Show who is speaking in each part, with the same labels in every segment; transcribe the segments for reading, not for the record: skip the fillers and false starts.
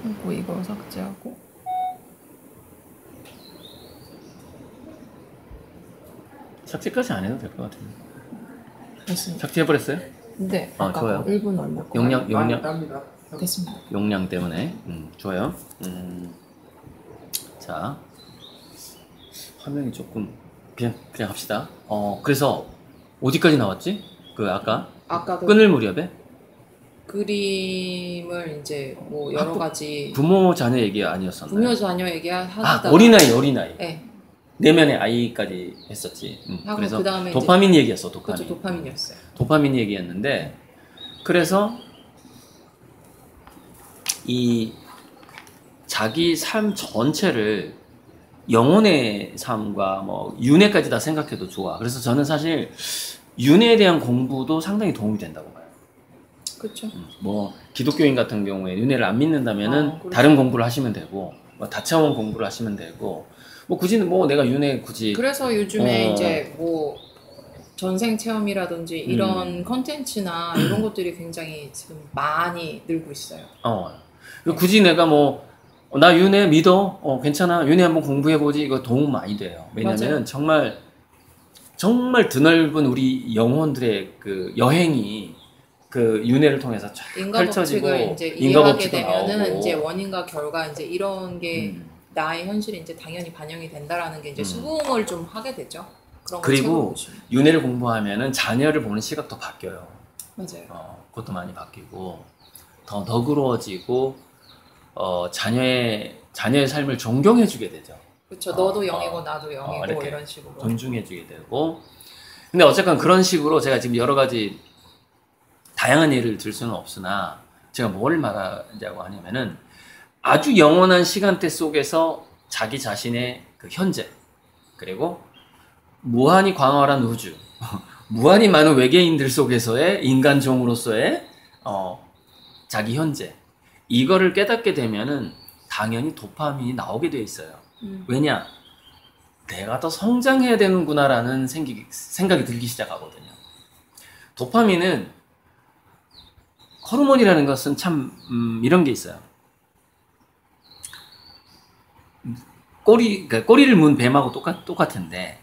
Speaker 1: 그리고 이거 삭제하고.
Speaker 2: 삭제까지 안 해도 될 것 같은데.
Speaker 1: 됐습니다.
Speaker 2: 삭제해버렸어요?
Speaker 1: 네, 아까
Speaker 2: 좋아요.
Speaker 1: 1분 얼마 거
Speaker 2: 용량
Speaker 1: 됐습니다.
Speaker 2: 용량 때문에 좋아요. 자, 화면이 조금 그냥 합시다. 그래서 어디까지 나왔지? 그 아까
Speaker 1: 그
Speaker 2: 끊을 무렵에
Speaker 1: 그림을 이제 뭐 여러 가지
Speaker 2: 부모 자녀 얘기 아니었었나요?
Speaker 1: 부모 자녀 얘기하다가
Speaker 2: 어린아이
Speaker 1: 네.
Speaker 2: 내면의 아이까지 했었지.
Speaker 1: 하고
Speaker 2: 그래서
Speaker 1: 그다음에
Speaker 2: 도파민 얘기였어.
Speaker 1: 그렇죠, 도파민이었어요.
Speaker 2: 도파민 얘기였는데 그래서 이 자기 삶 전체를 영혼의 삶과 뭐 윤회까지 다 생각해도 좋아. 그래서 저는 사실 윤회에 대한 공부도 상당히 도움이 된다고 봐요.
Speaker 1: 그렇죠.
Speaker 2: 뭐 기독교인 같은 경우에 윤회를 안 믿는다면은
Speaker 1: 그렇죠.
Speaker 2: 다른 공부를 하시면 되고 뭐 다차원 공부를 하시면 되고 뭐 굳이 뭐 내가 윤회 굳이
Speaker 1: 그래서 요즘에 이제 뭐 전생 체험이라든지 이런 컨텐츠나 이런 것들이 굉장히 지금 많이 늘고 있어요.
Speaker 2: 굳이 내가 뭐 나 윤회 믿어 괜찮아 윤회 한번 공부해보지 이거 도움 많이 돼요. 왜냐면은
Speaker 1: 맞아요.
Speaker 2: 정말 드넓은 우리 영혼들의 그 여행이 그 윤회를 통해서 쫙
Speaker 1: 인과
Speaker 2: 펼쳐지고
Speaker 1: 법칙을 이제
Speaker 2: 인과
Speaker 1: 이해하게
Speaker 2: 법칙도
Speaker 1: 되면은
Speaker 2: 나오고.
Speaker 1: 이제 원인과 결과 이제 이런 게 나의 현실에 이제 당연히 반영이 된다라는 게 이제 수긍을 좀 하게 되죠. 그런 걸
Speaker 2: 그리고 윤회를 공부하면은 자녀를 보는 시각도 바뀌어요.
Speaker 1: 맞아요.
Speaker 2: 그것도 많이 바뀌고 더 너그러워지고 자녀의 삶을 존경해주게 되죠.
Speaker 1: 그렇죠. 너도 영이고 나도 영이고 이런 식으로
Speaker 2: 존중해주게 되고. 근데 어쨌건 그런 식으로 제가 지금 여러 가지 다양한 예를 들 수는 없으나 제가 뭘 말하자고 하냐면은 아주 영원한 시간대 속에서 자기 자신의 그 현재 그리고 무한히 광활한 우주 무한히 많은 외계인들 속에서의 인간종으로서의 자기 현재 이거를 깨닫게 되면은 당연히 도파민이 나오게 돼 있어요. 왜냐? 내가 더 성장해야 되는구나라는 생각이 들기 시작하거든요. 도파민은 호르몬이라는 것은 참 이런 게 있어요. 그러니까 꼬리를 문 뱀하고 똑같은데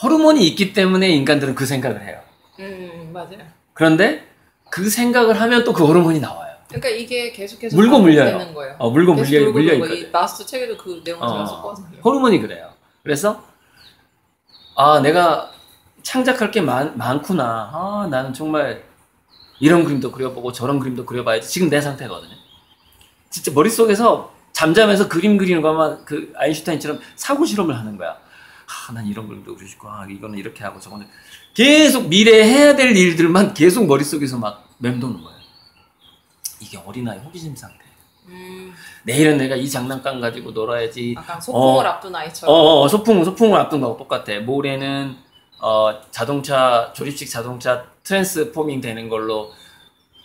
Speaker 2: 호르몬이 있기 때문에 인간들은 그 생각을 해요.
Speaker 1: 맞아요.
Speaker 2: 그런데 그 생각을 하면 또 그 호르몬이 나와요.
Speaker 1: 그러니까 이게 계속해서
Speaker 2: 물고 물려요.
Speaker 1: 되는 거예요.
Speaker 2: 물고 물려 있거든.
Speaker 1: 이 마스터 책에도 그 내용 제가 썼거든요.
Speaker 2: 호르몬이 그래요. 그래서 내가 창작할 게 많구나. 나는 정말 이런 그림도 그려보고 저런 그림도 그려봐야지. 지금 내 상태거든요. 진짜 머릿속에서 잠잠해서 그림 그리는 것만 그 아인슈타인처럼 사고 실험을 하는 거야. 난 이런 그림도 그리고 싶고 이거는 이렇게 하고 저거는 계속 미래에 해야 될 일들만 계속 머릿속에서 막 맴도는 거예요. 이게 어린아이 호기심 상태. 내일은 내가 이 장난감 가지고 놀아야지.
Speaker 1: 약간 소풍을 앞둔 아이처럼.
Speaker 2: 소풍을 앞둔 거하고 똑같아. 모레는 조립식 자동차 트랜스포밍 되는 걸로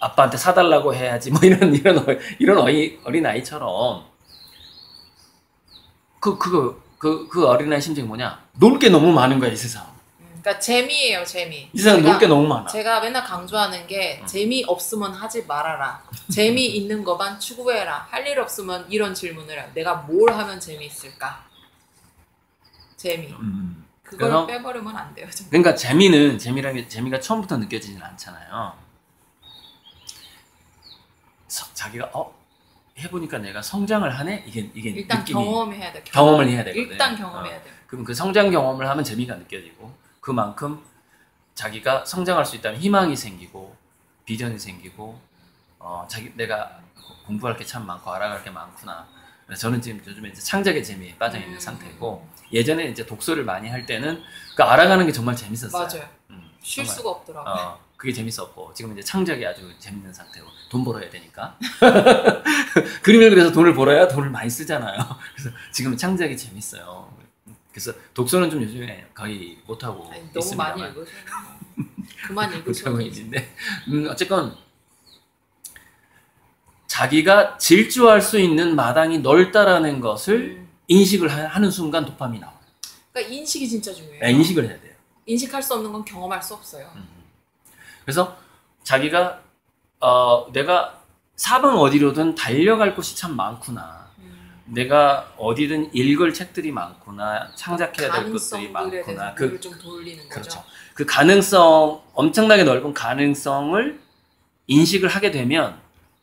Speaker 2: 아빠한테 사달라고 해야지. 뭐 이런 어린아이처럼. 그 어린아이 심정이 뭐냐? 놀 게 너무 많은 거야, 이 세상.
Speaker 1: 그러니까 재미예요, 재미.
Speaker 2: 이 세상 놀 게 너무 많아.
Speaker 1: 제가 맨날 강조하는 게 재미 없으면 하지 말아라. 재미 있는 것만 추구해라. 할 일 없으면 이런 질문을 해요. 내가 뭘 하면 재미있을까? 재미. 그걸 빼버리면 안 돼요. 정말.
Speaker 2: 그러니까 재미가 처음부터 느껴지진 않잖아요. 자기가 해보니까 내가 성장을 하네? 이게
Speaker 1: 일단
Speaker 2: 느낌이,
Speaker 1: 경험해야 돼.
Speaker 2: 경험을 해야 되거든요.
Speaker 1: 일단 경험해야 돼.
Speaker 2: 그럼 그 성장 경험을 하면 재미가 느껴지고 그만큼 자기가 성장할 수 있다는 희망이 생기고 비전이 생기고 내가 공부할 게 참 많고 알아갈 게 많구나. 그래서 저는 지금 요즘에 이제 창작의 재미에 빠져 있는 상태고 예전에 이제 독서를 많이 할 때는 그 알아가는 게 정말 재밌었어요.
Speaker 1: 맞아요. 쉴 수가 없더라고요.
Speaker 2: 그게 재밌었고 지금 이제 창작이 아주 재밌는 상태고 돈 벌어야 되니까 그림을 그려서 돈을 벌어야 돈을 많이 쓰잖아요. 그래서 지금 창작이 재밌어요. 그래서 독서는 좀 요즘에 거의 못하고 있습니다.
Speaker 1: 너무 많이 읽으셔요. 그만 읽으셔도
Speaker 2: 있는데 어쨌건 자기가 질주할 수 있는 마당이 넓다라는 것을 인식을 하는 순간 도파민이 나와요.
Speaker 1: 그러니까 인식이 진짜 중요해요.
Speaker 2: 인식을 해야 돼요.
Speaker 1: 인식할 수 없는 건 경험할 수 없어요.
Speaker 2: 그래서 자기가 내가 사방 어디로든 달려갈 곳이 참 많구나. 내가 어디든 읽을 책들이 많구나. 창작해야 될 것들이 많구나.
Speaker 1: 그걸 좀 돌리는 거죠.
Speaker 2: 그렇죠. 그 가능성, 엄청나게 넓은 가능성을 인식을 하게 되면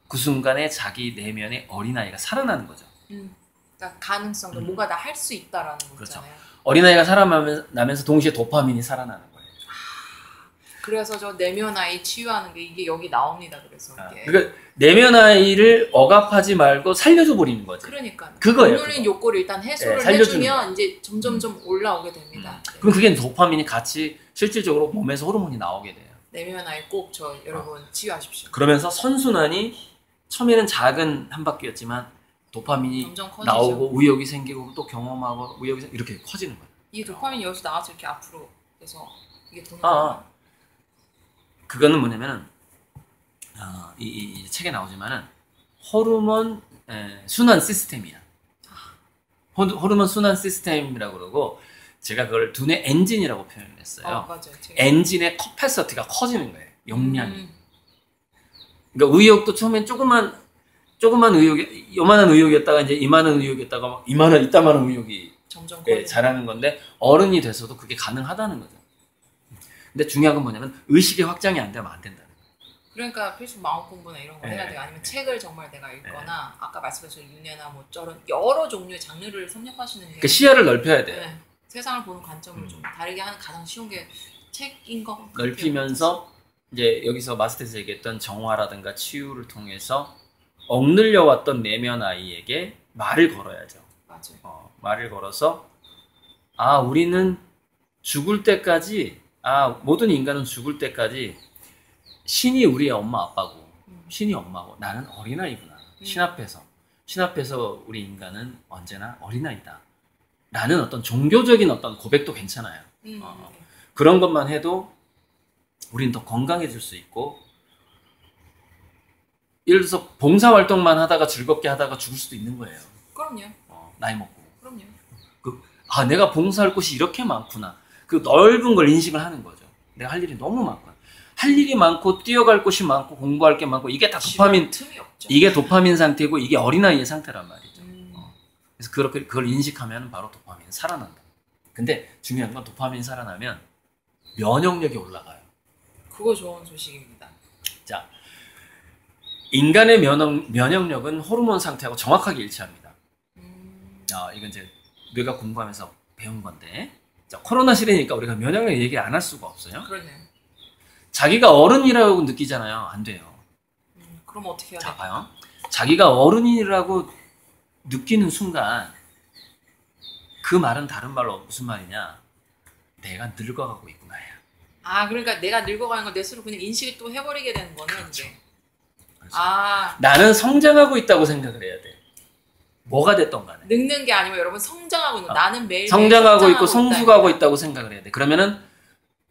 Speaker 2: 그 순간에 자기 내면의 어린아이가 살아나는 거죠.
Speaker 1: 그러니까 가능성, 뭔가 나 할 수 있다라는 거잖아요.
Speaker 2: 그렇죠. 어린아이가 살아나면서 동시에 도파민이 살아나는 거예요.
Speaker 1: 그래서 저 내면 아이 치유하는 게 이게 여기 나옵니다. 그래서 이게.
Speaker 2: 그러니까 내면 아이를 억압하지 말고 살려줘 버리는 거죠.
Speaker 1: 그러니까
Speaker 2: 그거예요.
Speaker 1: 오늘은 욕구를 일단 해소를
Speaker 2: 네,
Speaker 1: 해주면 이제 점점점 올라오게 됩니다. 네.
Speaker 2: 그럼 그게 도파민이 같이 실질적으로 몸에서 호르몬이 나오게 돼요.
Speaker 1: 내면 아이 꼭 저 여러분 치유하십시오.
Speaker 2: 그러면서 선순환이 처음에는 작은 한 바퀴였지만 도파민이 나오고 의욕이 생기고 또 경험하고 의욕이 이렇게 커지는 거예요.
Speaker 1: 이 도파민이 여기서 나와서 이렇게 앞으로 해서 이게 도는
Speaker 2: 그거는 뭐냐면은 이 책에 나오지만은 호르몬 순환 시스템이야. 호르몬 순환 시스템이라고 그러고 제가 그걸 두뇌 엔진이라고 표현했어요.
Speaker 1: 맞아요.
Speaker 2: 엔진의 커패서티가 커지는 거예요. 용량이. 그러니까 의욕도 처음엔 조그만 의욕이 요만한 의욕이었다가 이제 이만한 의욕이었다가 막 이따만한 의욕이
Speaker 1: 점점
Speaker 2: 자라는 건데 어른이 돼서도 그게 가능하다는 거죠. 근데 중요한 건 뭐냐면 의식의 확장이 안 되면 안 된다는 거예요.
Speaker 1: 그러니까 필수 마음 공부나 이런 거 해야 돼요. 아니면 책을 정말 내가 읽거나 아까 말씀하신 윤회나 뭐 저런 여러 종류의 장르를 섭렵하시는 게
Speaker 2: 그 시야를 넓혀야 돼요.
Speaker 1: 네. 세상을 보는 관점을 좀 다르게 하는 가장 쉬운 게 책인 거
Speaker 2: 넓히면서 이제 여기서 마스터에서 얘기했던 정화라든가 치유를 통해서 억눌려 왔던 내면 아이에게 말을 걸어야죠.
Speaker 1: 맞아요.
Speaker 2: 말을 걸어서 우리는 죽을 때까지 모든 인간은 죽을 때까지 신이 우리의 엄마 아빠고 신이 엄마고 나는 어린아이구나. 신 앞에서 우리 인간은 언제나 어린아이다. 라는 어떤 종교적인 어떤 고백도 괜찮아요. 그런 것만 해도 우리는 더 건강해질 수 있고 예를 들어서 봉사활동만 하다가 즐겁게 하다가 죽을 수도 있는 거예요.
Speaker 1: 그럼요.
Speaker 2: 나이 먹고.
Speaker 1: 그럼요.
Speaker 2: 내가 봉사할 곳이 이렇게 많구나. 그 넓은 걸 인식을 하는 거죠. 내가 할 일이 너무 많구나. 할 일이 많고 뛰어갈 곳이 많고 공부할 게 많고 이게 다 도파민, 이게 도파민 상태고 이게 어린아이의 상태란 말이죠. 그래서 그걸 인식하면 바로 도파민은 살아난다. 근데 중요한 건 도파민이 살아나면 면역력이 올라가요.
Speaker 1: 그거 좋은 소식입니다.
Speaker 2: 자, 인간의 면역력은 호르몬 상태하고 정확하게 일치합니다. 이건 이제 뇌가 공부하면서 배운 건데, 자, 코로나 시대니까 우리가 면역력 얘기 안 할 수가 없어요.
Speaker 1: 그러네요.
Speaker 2: 자기가 어른이라고 느끼잖아요. 안 돼요.
Speaker 1: 그럼 어떻게 해야 돼요?
Speaker 2: 자, 봐요. 자기가 어른이라고 느끼는 순간 그 말은 다른 말로 무슨 말이냐? 내가 늙어가고 있구나야.
Speaker 1: 그러니까 내가 늙어가는 걸 내 스스로 그냥 인식을 또 해버리게 되는 거는
Speaker 2: 그렇죠.
Speaker 1: 이제.
Speaker 2: 그렇죠. 나는 성장하고 있다고 생각을 해야 돼. 뭐가 됐던 간에.
Speaker 1: 늙는 게 아니고 여러분 성장하고 있는 나는 매일
Speaker 2: 성장하고 있고 성숙하고 있다고 생각을 해야 돼. 그러면은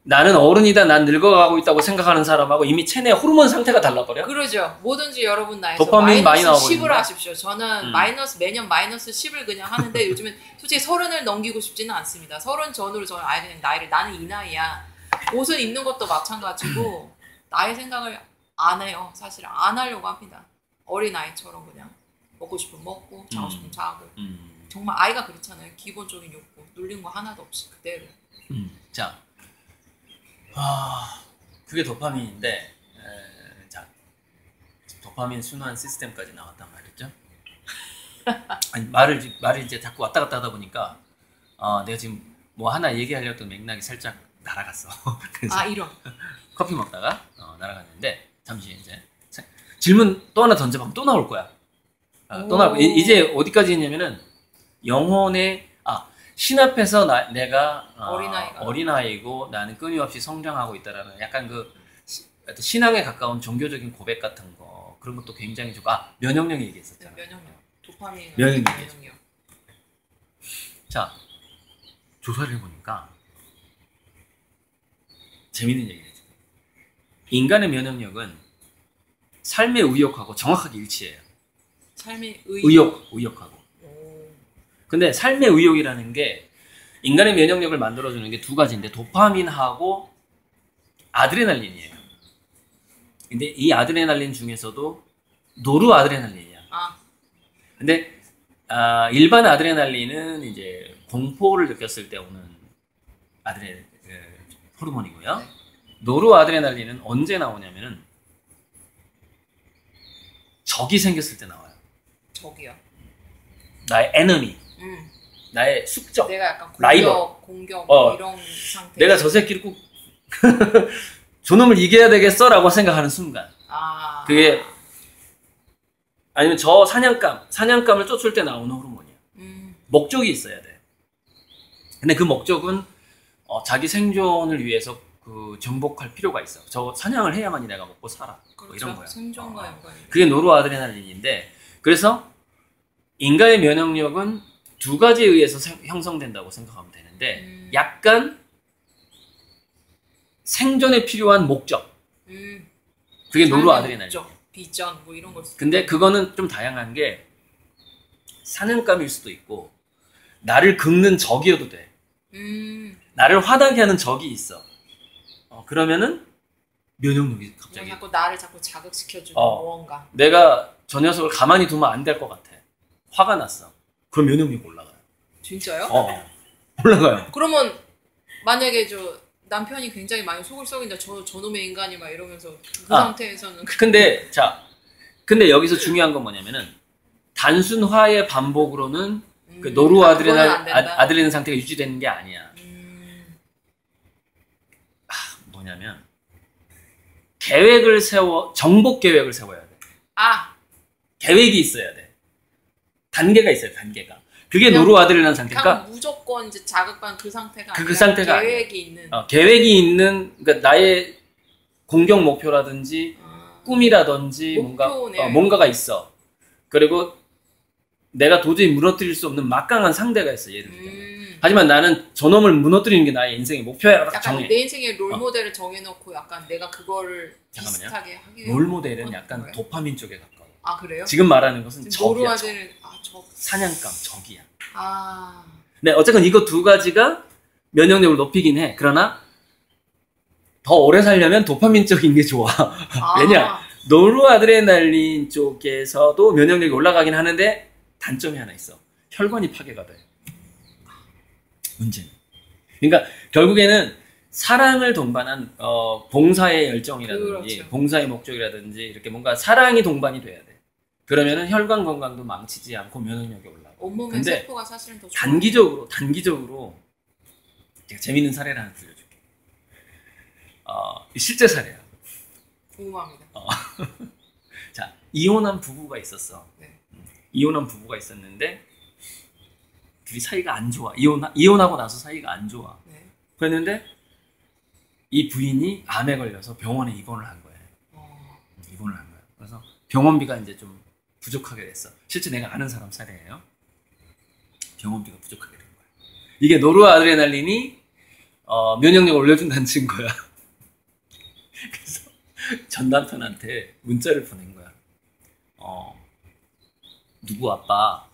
Speaker 2: 나는 어른이다, 난 늙어가고 있다고 생각하는 사람하고 이미 체내 호르몬 상태가 달라버려?
Speaker 1: 그러죠. 뭐든지 여러분 나이에서
Speaker 2: 도파민 많이
Speaker 1: 마이너스
Speaker 2: 나와버린다.
Speaker 1: 10을 하십시오. 저는 매년 마이너스 10을 그냥 하는데 요즘엔 솔직히 30을 넘기고 싶지는 않습니다. 30 전후로 저는 아예 그냥 나이를 나는 이 나이야. 옷을 입는 것도 마찬가지고 나의 생각을 안 해요. 사실 안 하려고 합니다. 어린아이처럼 그냥 먹고 싶으면 먹고 자고 싶으면 자고 정말 아이가 그렇잖아요. 기본적인 욕구 눌린 거 하나도 없이 그대로.
Speaker 2: 자, 그게 도파민인데 자, 도파민 순환 시스템까지 나왔단 말이죠. 아니, 말을 이제 자꾸 왔다 갔다 하다 보니까 내가 지금 뭐 하나 얘기하려고 했던 맥락이 살짝 날아갔어. 그래서
Speaker 1: 이런
Speaker 2: 커피 먹다가 날아갔는데 잠시 이제 질문 또 하나 던져보면 또 나올 거야. 또 나올 거야. 이제 어디까지 했냐면은 영혼의 신 앞에서 내가 어린아이고 나는 끊임없이 성장하고 있다라는 약간 그 신앙에 가까운 종교적인 고백 같은 거 그런 것도 굉장히 좋고 면역력 얘기했었잖아.
Speaker 1: 면역력, 도파민,
Speaker 2: 면역력. 자, 조사를 해보니까 재밌는 얘기죠. 인간의 면역력은 삶의 의욕하고 정확하게 일치해요.
Speaker 1: 삶의
Speaker 2: 의욕하고. 근데 삶의 의욕이라는 게 인간의 면역력을 만들어주는 게 두 가지인데 도파민하고 아드레날린이에요. 근데 이 아드레날린 중에서도 노르아드레날린이야.
Speaker 1: 아,
Speaker 2: 근데 일반 아드레날린은 이제 공포를 느꼈을 때 오는 호르몬이고요.
Speaker 1: 네.
Speaker 2: 노르아드레날린은 언제 나오냐면은 적이 생겼을 때 나와요.
Speaker 1: 저기요.
Speaker 2: 나의 에너미, 나의 숙적,
Speaker 1: 내가 약간
Speaker 2: 라이벌.
Speaker 1: 공격 이런 상태.
Speaker 2: 내가 저 새끼를 꼭 저놈을 이겨야 되겠어라고 생각하는 순간.
Speaker 1: 아.
Speaker 2: 그게 아니면 저 사냥감을 쫓을 때 나오는 호르몬이야. 목적이 있어야 돼. 근데 그 목적은 자기 생존을 위해서 그 정복할 필요가 있어. 저 사냥을 해야만이 내가 먹고 살아.
Speaker 1: 그렇죠.
Speaker 2: 뭐 이런 거야.
Speaker 1: 생존과 연관이.
Speaker 2: 그게 노르아드레날린인데, 그래서 인간의 면역력은 두 가지에 의해서 형성된다고 생각하면 되는데, 약간 생존에 필요한 목적. 그게 노르아드레날린.
Speaker 1: 비전 뭐 이런 걸.
Speaker 2: 근데 그거는 좀 다양한 게 사냥감일 수도 있고 나를 긁는 적이어도 돼. 나를 화나게 하는 적이 있어. 그러면은 면역력이 갑자기.
Speaker 1: 나를 자꾸 자극시켜주는 무언가.
Speaker 2: 내가 저 녀석을 가만히 두면 안 될 것 같아. 화가 났어. 그럼 면역력이 올라가요.
Speaker 1: 진짜요?
Speaker 2: 올라가요.
Speaker 1: 그러면 만약에 저 남편이 굉장히 많이 속을 썩인다. 저놈의 인간이 막 이러면서 그 상태에서는.
Speaker 2: 근데 여기서 중요한 건 뭐냐면은 단순 화의 반복으로는 그 노르아드레날린 상태가 유지되는 게 아니야. 뭐냐면 정복 계획을 세워야 돼. 계획이 있어야 돼. 단계가 있어요. 단계가. 그게 노르아드레날린 상태니까.
Speaker 1: 무조건 이제 자극받는 그 상태가
Speaker 2: 그 상태가
Speaker 1: 계획이 있는.
Speaker 2: 계획이 있는, 그러니까 나의 공격 목표라든지 꿈이라든지 뭔가가 있어. 그리고 내가 도저히 무너뜨릴 수 없는 막강한 상대가 있어. 예를 들면. 하지만 나는 저놈을 무너뜨리는 게 나의 인생의 목표야.
Speaker 1: 약간
Speaker 2: 정해.
Speaker 1: 내 인생의 롤모델을 정해놓고 약간 내가 그거를 비슷하게 하기 위해.
Speaker 2: 롤모델은 약간 거예요? 도파민 쪽에 가까워.
Speaker 1: 그래요?
Speaker 2: 지금 말하는 것은 적이야. 사냥감, 적이야. 네, 어쨌건 이거 두 가지가 면역력을 높이긴 해. 그러나 더 오래 살려면 도파민 쪽인 게 좋아. 왜냐? 노르아드레날린 쪽에서도 면역력이 올라가긴 하는데 단점이 하나 있어. 혈관이 파괴가 돼. 문제는. 그러니까 결국에는 사랑을 동반한 봉사의 열정이라든지
Speaker 1: 그렇죠.
Speaker 2: 봉사의 목적이라든지 이렇게 뭔가 사랑이 동반이 돼야 돼. 그러면은 혈관 건강도 망치지 않고 면역력이 올라가.
Speaker 1: 온몸의 세포가 사실은 더
Speaker 2: 단기적으로 제가 재밌는 사례를 하나 들려줄게. 실제 사례야.
Speaker 1: 궁금합니다.
Speaker 2: 자, 이혼한 부부가 있었어.
Speaker 1: 네.
Speaker 2: 이혼한 부부가 있었는데 둘이 사이가 안 좋아. 이혼하고 나서 사이가 안 좋아.
Speaker 1: 네.
Speaker 2: 그랬는데 이 부인이 암에 걸려서 병원에 입원을 한 거예요. 입원을 한 거예요. 그래서 병원비가 이제 좀 부족하게 됐어. 실제 내가 아는 사람 사례예요. 병원비가 부족하게 된 거야. 이게 노르아드레날린이 면역력을 올려준다는 증거야. 그래서 전 남편한테 문자를 보낸 거야. 누구 아빠,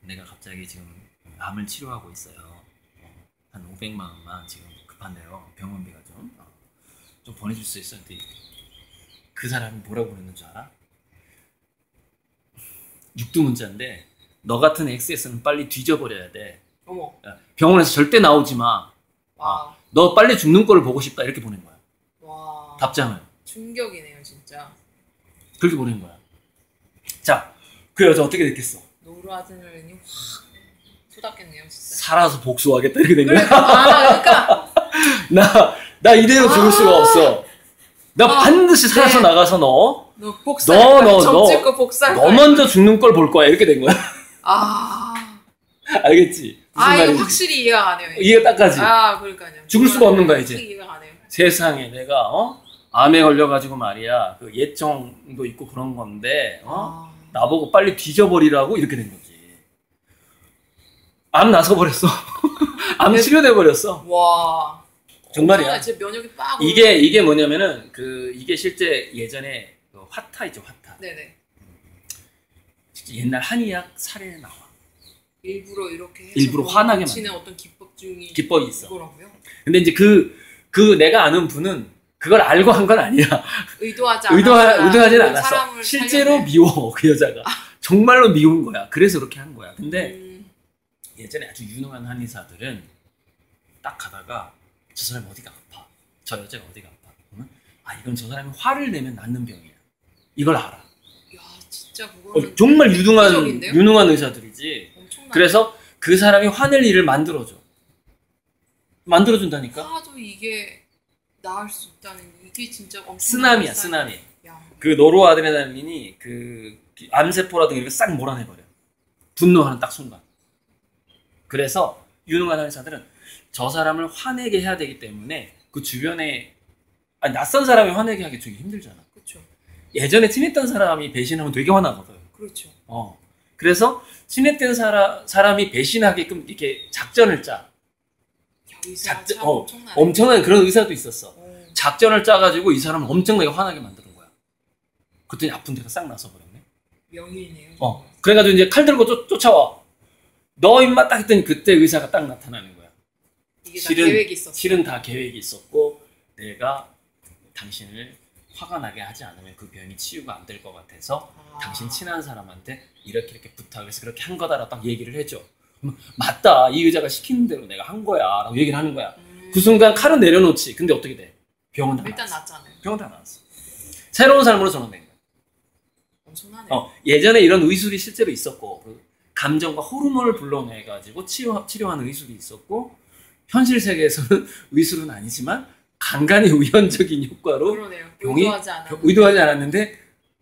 Speaker 2: 내가 갑자기 지금 암을 치료하고 있어요. 한 500만 원만 지금 급한데요. 병원비가 좀 보내줄 수 있어? 근데 그 사람이 뭐라고 보냈는 줄 알아? 육두문자인데 너 같은 XS는 빨리 뒤져버려야 돼.
Speaker 1: 어머.
Speaker 2: 병원에서 절대 나오지 마. 너 빨리 죽는 꼴을 보고 싶다. 이렇게 보낸 거야.
Speaker 1: 와.
Speaker 2: 답장을.
Speaker 1: 충격이네요, 진짜.
Speaker 2: 그렇게 보낸 거야. 자, 그 여자 어떻게 됐겠어?
Speaker 1: 노르아드레날린이 확 쏟았겠네요, 진짜.
Speaker 2: 살아서 복수하겠다 이렇게 된 거야.
Speaker 1: 그러니까.
Speaker 2: 나 이대로 죽을 수가 없어. 나 반드시 살아서 나가서 너 먼저 죽는 걸 볼 거야. 이렇게 된 거야. 알겠지? 무슨 말인지.
Speaker 1: 이거 확실히 이해가 가네요.
Speaker 2: 이해가 딱 가지.
Speaker 1: 그러니까요.
Speaker 2: 죽을 수가 없는 거야, 이제.
Speaker 1: 이해가 가네요.
Speaker 2: 세상에 내가 암에 걸려가지고 말이야. 그 예정도 있고 그런 건데 나보고 빨리 뒤져버리라고 이렇게 된 거지. 암 나서 버렸어. 암 치료돼 버렸어.
Speaker 1: 와.
Speaker 2: 정말이야.
Speaker 1: 제 면역이 빡.
Speaker 2: 이게 뭐냐면은 이게 실제 예전에 화타 있죠, 화타.
Speaker 1: 네네.
Speaker 2: 진짜 옛날 한의학 사례에 나와.
Speaker 1: 일부러 이렇게 해서
Speaker 2: 일부러 화나게 만드는
Speaker 1: 어떤 기법이
Speaker 2: 있어.
Speaker 1: 그거라고요?
Speaker 2: 근데 이제 내가 아는 분은 그걸 알고 한 건 아니야. 의도하진 않았어. 실제로 미워 그 여자가. 정말로 미운 거야. 그래서 그렇게 한 거야. 근데 예전에 아주 유능한 한의사들은 딱 가다가 저 사람이 어디가 아파, 저 여자가 어디가 아파, 그러면 이건 저 사람이 화를 내면 낫는 병이야. 이걸 알아.
Speaker 1: 야, 진짜 그거는
Speaker 2: 정말 유능한 의사들이지. 엄청나네. 그래서 그 사람이 화낼 일을 만들어준다니까.
Speaker 1: 화도 이게 나을 수 있다는, 이게 진짜 엄청
Speaker 2: 쓰나미야, 쓰나미. 그 노르아드레날린이 그 암세포라든가 이렇게 싹 몰아내버려. 분노하는 딱 순간. 그래서 유능한 의사들은 저 사람을 화내게 해야 되기 때문에 그 주변에 낯선 사람이 화내게 하기 되게 힘들잖아.
Speaker 1: 그렇죠.
Speaker 2: 예전에 친했던 사람이 배신하면 되게 화나거든.
Speaker 1: 그렇죠.
Speaker 2: 그래서 친했던 사람이 배신하게끔 이렇게 작전을 짜. 엄청난 그런 의사도 있었어. 작전을 짜가지고 이 사람을 엄청나게 화나게 만드는 거야. 그랬더니 아픈 데가 싹 나서 버렸네.
Speaker 1: 명일이네요.
Speaker 2: 그래가지고 이제 칼 들고 쫓아와. 너 임마 딱 했더니 그때 의사가 딱 나타나는 거야.
Speaker 1: 이게 다 계획이 있었어.
Speaker 2: 실은 다 계획이 있었고, 내가 당신을 화가 나게 하지 않으면 그 병이 치유가 안 될 것 같아서 당신 친한 사람한테 이렇게 부탁해서 그렇게 한 거다라고 딱 얘기를 해줘. 맞다, 이 의자가 시키는 대로 내가 한 거야 라고 얘기를 하는 거야. 그 순간 칼은 내려놓지. 근데 어떻게 돼? 병은 다
Speaker 1: 일단
Speaker 2: 나왔어.
Speaker 1: 났잖아요.
Speaker 2: 병은 다 나왔어. 새로운 삶으로 전환된 거야.
Speaker 1: 엄청나네.
Speaker 2: 예전에 이런 의술이 실제로 있었고, 감정과 호르몬을 불러내가지고 치료하는 의술이 있었고, 현실 세계에서는 의술은 아니지만 간간히 우연적인 효과로
Speaker 1: 그러네요.
Speaker 2: 병이 의도하지 않았는데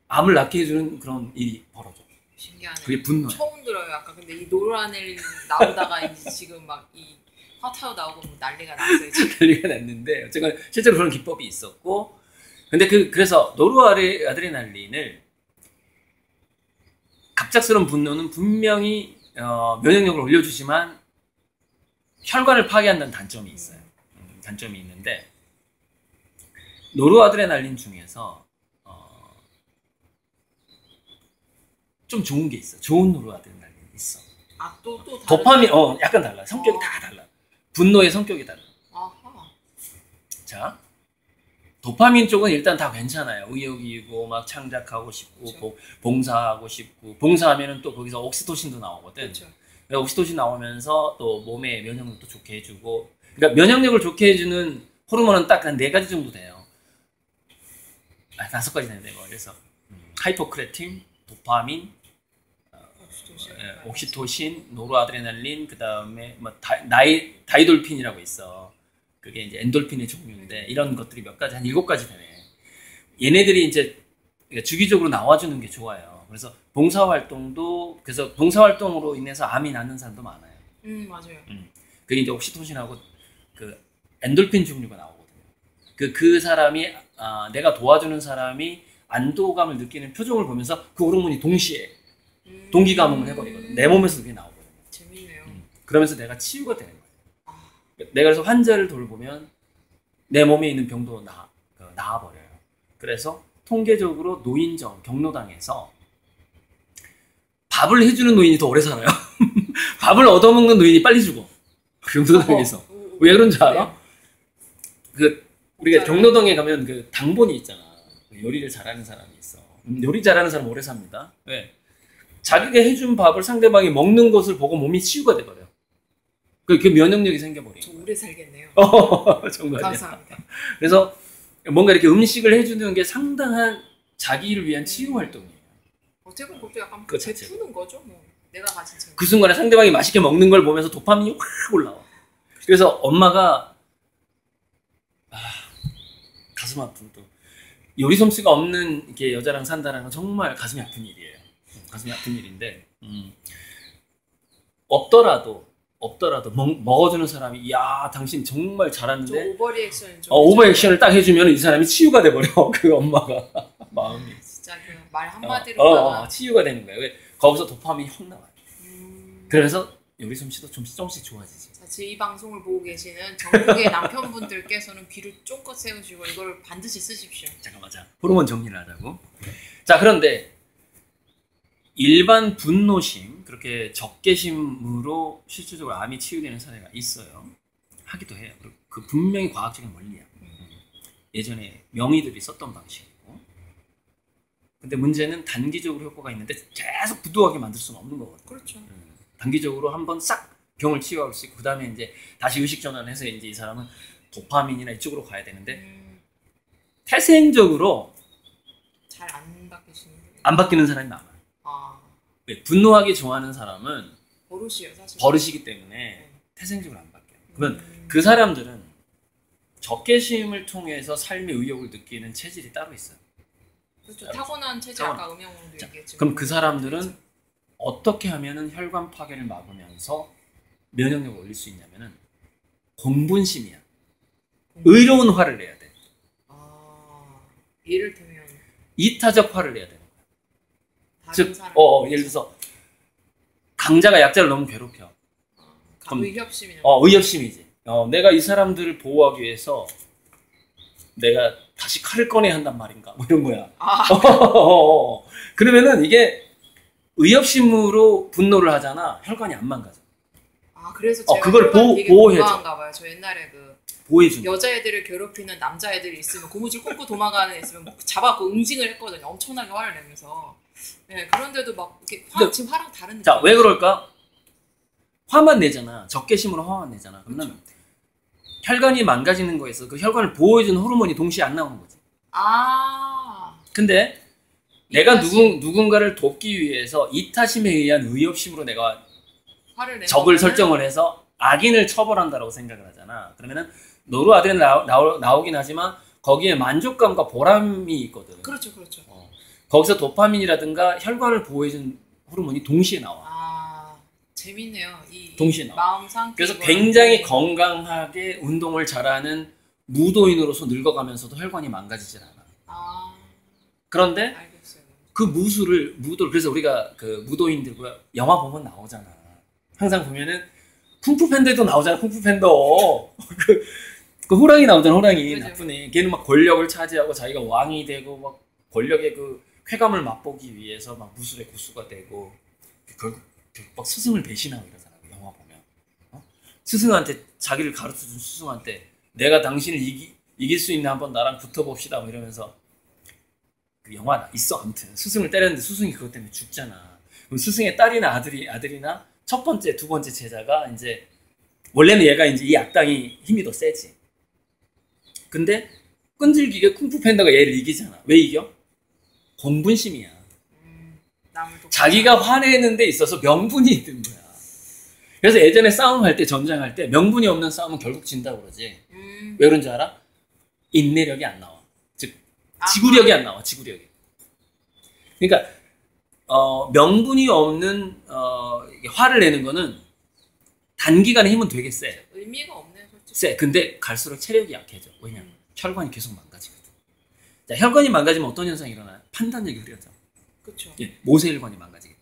Speaker 2: 암을 낫게 해주는 그런 일이 벌어져.
Speaker 1: 신기하네.
Speaker 2: 그게 분노야.
Speaker 1: 처음 들어요. 아까 근데 이 노르아드레날린 나오다가 이제 지금 막 이 화타오 나오고 뭐 난리가 났어요.
Speaker 2: 난리가 났는데 어쨌건 실제로 그런 기법이 있었고, 근데 그래서 노르아드레날린을 갑작스러운 분노는 분명히 면역력을 올려주지만 혈관을 파괴한다는 단점이 있어요. 단점이 있는데, 노르아드레날린 중에서 좀 좋은 게 있어. 좋은 노르아드레날린이 있어.
Speaker 1: 또 다른
Speaker 2: 도파민 약간 달라. 성격이 다 달라. 분노의 성격이 달라.
Speaker 1: 아하.
Speaker 2: 자, 도파민 쪽은 일단 다 괜찮아요. 의욕이고 막 창작하고 싶고, 그렇죠. 봉사하고 싶고, 봉사하면은 또 거기서 옥시토신도 나오거든.
Speaker 1: 그렇죠.
Speaker 2: 옥시토신 나오면서 또 몸의 면역력도 좋게 해주고, 그러니까 면역력을 좋게 해주는 호르몬은 딱 한 4가지 정도 돼요. 5가지 되는데 뭐. 그래서 하이포크레틴, 도파민, 옥시토신, 노르아드레날린, 그 다음에 뭐 다이돌핀이라고 있어. 그게 이제 엔돌핀의 종류인데, 이런 것들이 몇 가지, 한 7가지 되네. 얘네들이 이제 주기적으로 나와주는 게 좋아요. 그래서 봉사활동도, 그래서 봉사활동으로 인해서 암이 낫는 사람도 많아요.
Speaker 1: 맞아요.
Speaker 2: 그게 이제 옥시토신하고 그 엔돌핀 종류가 나오거든요. 그 사람이, 내가 도와주는 사람이 안도감을 느끼는 표정을 보면서 그 호르몬이 동시에 동기감흥을 해버리거든요. 내 몸에서 그게 나오거든요.
Speaker 1: 재밌네요.
Speaker 2: 그러면서 내가 치유가 되는 거예요. 내가 그래서 환자를 돌보면 내 몸에 있는 병도 나아버려요. 그래서 통계적으로 노인정, 경로당에서 밥을 해주는 노인이 더 오래 살아요. 밥을 얻어먹는 노인이 빨리 죽어. 경로당에서. 왜 그런 줄 알아? 우리가 경로당에 가면 그 당본이 있잖아. 요리를 잘하는 사람이 있어. 요리 잘하는 사람 오래 삽니다. 왜? 자기가 해준 밥을 상대방이 먹는 것을 보고 몸이 치유가 돼버려. 그 면역력이 생겨버려.
Speaker 1: 저 오래 살겠네요.
Speaker 2: 정말.
Speaker 1: 감사합니다.
Speaker 2: 그래서 뭔가 이렇게 음식을 해주는 게 상당한 자기를 위한 치유 활동이에요.
Speaker 1: 어떻게 보면 그것도 약간 푸는 거죠. 뭐. 내가 가진 책.
Speaker 2: 그 순간에 상대방이 맛있게 먹는 걸 보면서 도파민이 확 올라와. 그래서 엄마가 가슴 아픈, 또 요리 솜씨가 없는 이렇게 여자랑 산다는 건 정말 가슴이 아픈 일이에요. 가슴이 아픈 일인데, 없더라도 먹어주는 사람이, 야, 당신 정말 잘하는데, 오버리액션을 딱 해주면 이 사람이 치유가 돼버려. 그 엄마가 마음이
Speaker 1: 진짜 그 말 한마디로
Speaker 2: 치유가 되는 거예요. 거기서 도파민이 확 나와요. 그래서 요리 솜씨도 조금씩 좋아지지.
Speaker 1: 자, 이 방송을 보고 계시는 전국의 남편분들께서는 귀를 쫑긋 세우시고 이걸 반드시 쓰십시오.
Speaker 2: 잠깐만, 호르몬 정리를 하자고. 자, 그런데 일반 분노심, 그렇게 적개심으로 실질적으로 암이 치유되는 사례가 있어요. 하기도 해요. 그 분명히 과학적인 원리야. 예전에 명의들이 썼던 방식이고, 근데 문제는 단기적으로 효과가 있는데 계속 부도하게 만들 수는 없는 거거든요.
Speaker 1: 그렇죠.
Speaker 2: 단기적으로 한번 싹 병을 치유할 수 있고, 그 다음에 이제 다시 의식 전환해서 이제 이 사람은 도파민이나 이쪽으로 가야 되는데, 태생적으로
Speaker 1: 잘 안 바뀌시는 거예요.
Speaker 2: 안 바뀌는 사람이 많아요. 왜? 분노하기 좋아하는 사람은
Speaker 1: 버릇이에요, 사실.
Speaker 2: 버릇이기 때문에 태생적으로 안 바뀌어요. 그러면 그 사람들은 적개심을 통해서 삶의 의욕을 느끼는 체질이 따로 있어요.
Speaker 1: 그렇죠. 타고난 체질, 아까 음영웅도 얘기했지만.
Speaker 2: 그럼 그 사람들은 어떻게 하면은 혈관 파괴를 막으면서 면역력을 올릴 수 있냐면은 공분심이야. 의로운 화를 내야 돼.
Speaker 1: 이를테면
Speaker 2: 이타적 화를 내야 되는 거야. 즉, 예를
Speaker 1: 그렇죠.
Speaker 2: 들어서 강자가 약자를 너무 괴롭혀.
Speaker 1: 의협심이냐.
Speaker 2: 의협심이지. 내가 이 사람들을 보호하기 위해서 내가 다시 칼을 꺼내야 한단 말인가, 뭐 이런 거야. 그러면은 이게 의협심으로 분노를 하잖아. 혈관이 안 망가져.
Speaker 1: 그래서 제가
Speaker 2: 그걸
Speaker 1: 되게
Speaker 2: 보호해줘.
Speaker 1: 공감한가 봐요. 저 옛날에
Speaker 2: 보호해준다.
Speaker 1: 여자애들을 괴롭히는 남자애들이 있으면 고무줄 꽂고 도망가는 애 있으면 잡아갖고 응징을 했거든요. 엄청나게 화를 내면서. 네, 그런데도 막 이렇게 지금 화랑 다른 느낌.
Speaker 2: 자, 왜 그럴까? 화만 내잖아. 적개심으로 화만 내잖아. 그러면 혈관이 망가지는 거에서 그 혈관을 보호해주는 호르몬이 동시에 안 나오는 거지. 근데 내가 누군가를 돕기 위해서 이타심에 의한 의협심으로 내가 적을 설정을 해서 악인을 처벌한다라고 생각을 하잖아. 그러면은 노르아드레날린 나오긴 하지만 거기에 만족감과 보람이 있거든.
Speaker 1: 그렇죠.
Speaker 2: 거기서 도파민이라든가 혈관을 보호해준 호르몬이 동시에 나와.
Speaker 1: 재밌네요.
Speaker 2: 동시에 나와.
Speaker 1: 마음 상태.
Speaker 2: 그래서 굉장히 건강하게 운동을 잘하는 무도인으로서 늙어가면서도 혈관이 망가지질 않아. 그런데
Speaker 1: 알겠어요.
Speaker 2: 그 무도를 그래서 우리가 그 무도인들 영화 보면 나오잖아. 항상 보면은 쿵푸 팬더도 나오잖아. 쿵푸 팬더. 그 호랑이 나오잖아. 호랑이.
Speaker 1: 그죠.
Speaker 2: 나쁜 애. 걔는 막 권력을 차지하고 자기가 왕이 되고 막 권력의 그 쾌감을 맛보기 위해서 막 무술의 고수가 되고 결국 막 스승을 배신하고 이러잖아. 영화 보면. 스승한테 자기를 가르쳐준 스승한테 내가 당신을 이길 수 있나 한번 나랑 붙어봅시다. 뭐 이러면서 그 영화 있어. 아무튼 스승을 때렸는데 스승이 그것 때문에 죽잖아. 그럼 스승의 딸이나 아들이나 첫 번째, 두 번째 제자가 이제 원래는 얘가 이제 이 악당이 힘이 더 세지. 근데 끈질기게 쿵푸 팬더가 얘를 이기잖아. 왜 이겨? 공분심이야. 자기가 화내는 데 있어서 명분이 있는 거야. 그래서 예전에 싸움할 때, 전쟁할 때 명분이 없는 싸움은 결국 진다고 그러지. 왜 그런지 알아? 인내력이 안 나와. 즉 지구력이 안 나와. 지구력이. 그러니까 명분이 없는 화를 내는 거는 단기간에 힘은 되게 세.
Speaker 1: 의미가 없네, 솔직히.
Speaker 2: 세. 근데 갈수록 체력이 약해져. 왜냐? 혈관이 계속 망가지거든. 자, 혈관이 망가지면 어떤 현상이 일어나요? 판단력이 흐려져.
Speaker 1: 그렇죠.
Speaker 2: 예, 모세혈관이 망가지기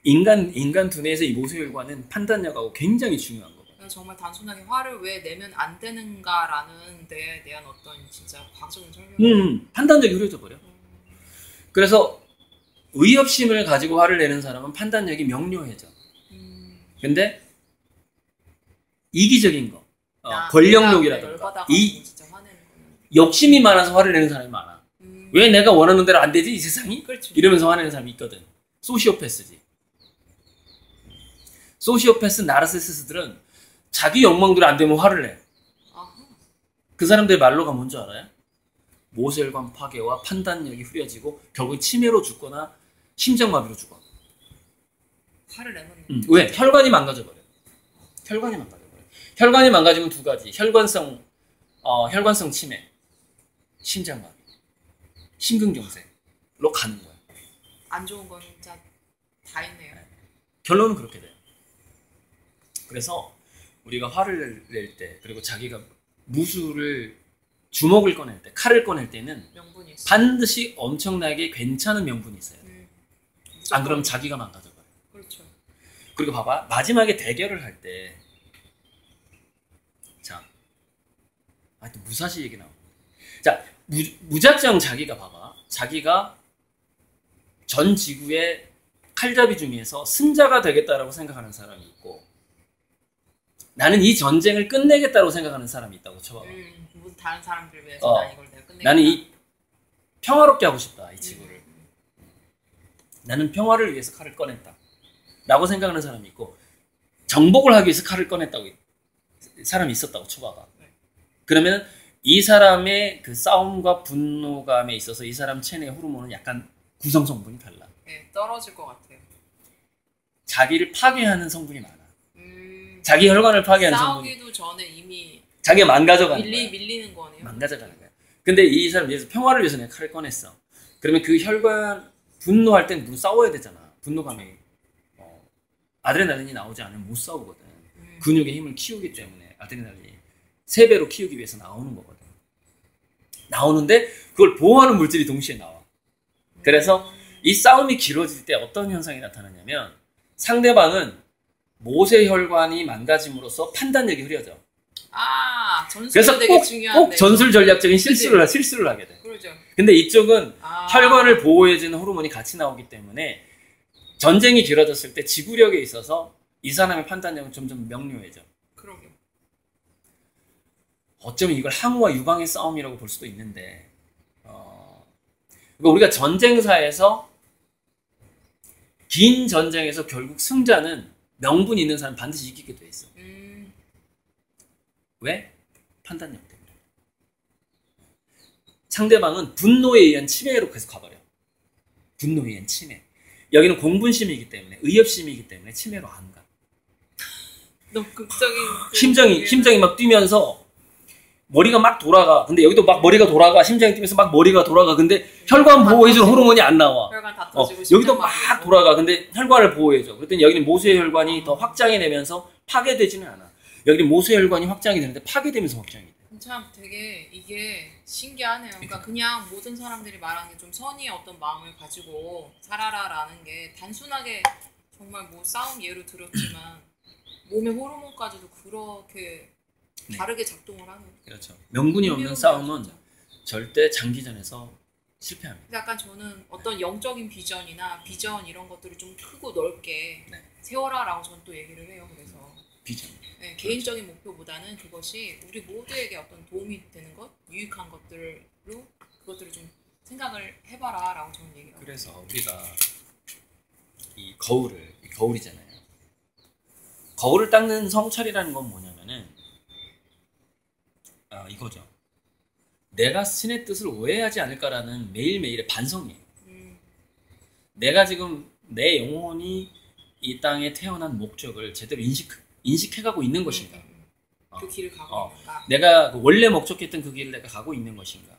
Speaker 2: 때문에. 인간 두뇌에서 이 모세혈관은 판단력하고 굉장히 중요한 거고.
Speaker 1: 정말 단순하게 화를 왜 내면 안 되는가라는 데에 대한 어떤 진짜 과학적인 설명.
Speaker 2: 판단력이 흐려져 버려. 그래서 의협심을 가지고 화를 내는 사람은 판단력이 명료해져. 근데 이기적인 거, 권력욕이라든가 욕심이 많아서 화를 내는 사람이 많아. 왜 내가 원하는 대로 안 되지 이 세상이?
Speaker 1: 그렇죠.
Speaker 2: 이러면서 화내는 사람이 있거든. 소시오패스지. 소시오패스 나르시시스트들은 자기 욕망대로 안 되면 화를 내. 그 사람들의 말로가 뭔지 알아요? 모세혈관 파괴와 판단력이 흐려지고 결국 치매로 죽거나 심장마비로 죽어.
Speaker 1: 화를 내면
Speaker 2: 왜? 혈관이 망가져버려. 혈관이 망가지면 두 가지. 혈관성 치매, 심장마비, 심근경색로 가는 거야.
Speaker 1: 안 좋은 건 진짜 다 있네요.
Speaker 2: 결론은 그렇게 돼요. 그래서 우리가 화를 낼 때, 그리고 자기가 무술을 주먹을 꺼낼 때, 칼을 꺼낼 때는
Speaker 1: 명분이 있어요.
Speaker 2: 반드시 엄청나게 괜찮은 명분이 있어야 돼. 안 그러면 자기가 망가져버려.
Speaker 1: 그렇죠.
Speaker 2: 그리고 봐봐, 마지막에 대결을 할 때, 자, 또 무사시 얘기 나오고. 자, 무작정 자기가 봐봐, 자기가 전 지구의 칼잡이 중에서 승자가 되겠다라고 생각하는 사람이 있고, 나는 이 전쟁을 끝내겠다고 생각하는 사람이 있다고 쳐봐봐.
Speaker 1: 무슨 다른 사람들을 위해서 난 이걸 내가 끝내겠다.
Speaker 2: 나는 이 평화롭게 하고 싶다 이 지구를. 나는 평화를 위해서 칼을 꺼냈다 라고 생각하는 사람이 있고 정복을 하기 위해서 칼을 꺼냈다고 사람이 있었다고 쳐봐봐. 그러면 이 사람의 그 싸움과 분노감에 있어서 이 사람 체내 호르몬은 약간 구성 성분이 달라.
Speaker 1: 네, 떨어질 것 같아요.
Speaker 2: 자기를 파괴하는 성분이 많아. 자기 혈관을 파괴하는 성분이.
Speaker 1: 싸우기도 전에 이미
Speaker 2: 자기가 망가져가는 거야.
Speaker 1: 밀리는 거네요.
Speaker 2: 망가져가는 거야. 근데 이 사람 위해서 평화를 위해서 내가 칼을 꺼냈어. 그러면 그 혈관 분노할 땐 누구 싸워야 되잖아. 분노감에 아드레날린이 나오지 않으면 못 싸우거든. 근육의 힘을 키우기 때문에 아드레날린이 3배로 키우기 위해서 나오는 거거든. 나오는데 그걸 보호하는 물질이 동시에 나와. 그래서 이 싸움이 길어질 때 어떤 현상이 나타나냐면 상대방은 모세혈관이 망가짐으로써 판단력이 흐려져.
Speaker 1: 전술이 되게 중요한데.
Speaker 2: 꼭 전술 전략적인 실수를 하게 돼.
Speaker 1: 그렇죠.
Speaker 2: 근데 이쪽은 혈관을 보호해주는 호르몬이 같이 나오기 때문에 전쟁이 길어졌을 때 지구력에 있어서 이 사람의 판단력은 점점 명료해져.
Speaker 1: 그러게요.
Speaker 2: 어쩌면 이걸 항우와 유방의 싸움이라고 볼 수도 있는데, 그러니까 우리가 전쟁사에서 긴 전쟁에서 결국 승자는 명분 있는 사람 반드시 이기게 돼 있어. 왜? 판단력 때문에. 상대방은 분노에 의한 침해로 계속 가버려. 분노에 의한 침해. 여기는 공분심이기 때문에, 의협심이기 때문에 침해로 안 가.
Speaker 1: 너무 극적인.
Speaker 2: 심장이 막 뛰면서 머리가 막 돌아가. 근데 여기도 막 머리가 돌아가. 심장이 뛰면서 막 머리가 돌아가. 근데 혈관 보호해주는 호르몬이 안 나와.
Speaker 1: 혈관 다 터지고
Speaker 2: 여기도 막 돌아가. 근데 혈관을 보호해줘. 그랬더니 여기는 모세혈관이 더 확장이 되면서 파괴되지는 않아. 여기는 모세혈관이 확장이 되는데 파괴되면서 확장이 돼.
Speaker 1: 참 되게 이게 신기하네요. 그러니까 그냥 모든 사람들이 말하는 게 좀 선의의 어떤 마음을 가지고 살아라라는 게 단순하게 정말 뭐 싸움 예로 들었지만 몸의 호르몬까지도 그렇게 다르게 작동을 하는.
Speaker 2: 그렇죠. 명분이 없는 싸움은 절대 장기전에서 실패합니다.
Speaker 1: 약간 저는 어떤 영적인 비전 이런 것들을 좀 크고 넓게 세워라라고 저는 또 얘기를 해요. 그래서
Speaker 2: 비전.
Speaker 1: 네, 개인적인 목표보다는 그것이 우리 모두에게 어떤 도움이 되는 것, 유익한 것들로 그것들을 좀 생각을 해봐라라고 저는 얘기해요.
Speaker 2: 그래서 우리가 이 거울이잖아요. 거울을 닦는 성찰이라는 건 뭐냐면은 이거죠. 내가 신의 뜻을 오해하지 않을까라는 매일매일의 반성이에요. 내가 지금 내 영혼이 이 땅에 태어난 목적을 제대로 인식해가고 있는 것인가?
Speaker 1: 그 길을 가고 있는가?
Speaker 2: 내가 원래 목적했던 그 길을 내가 가고 있는 것인가?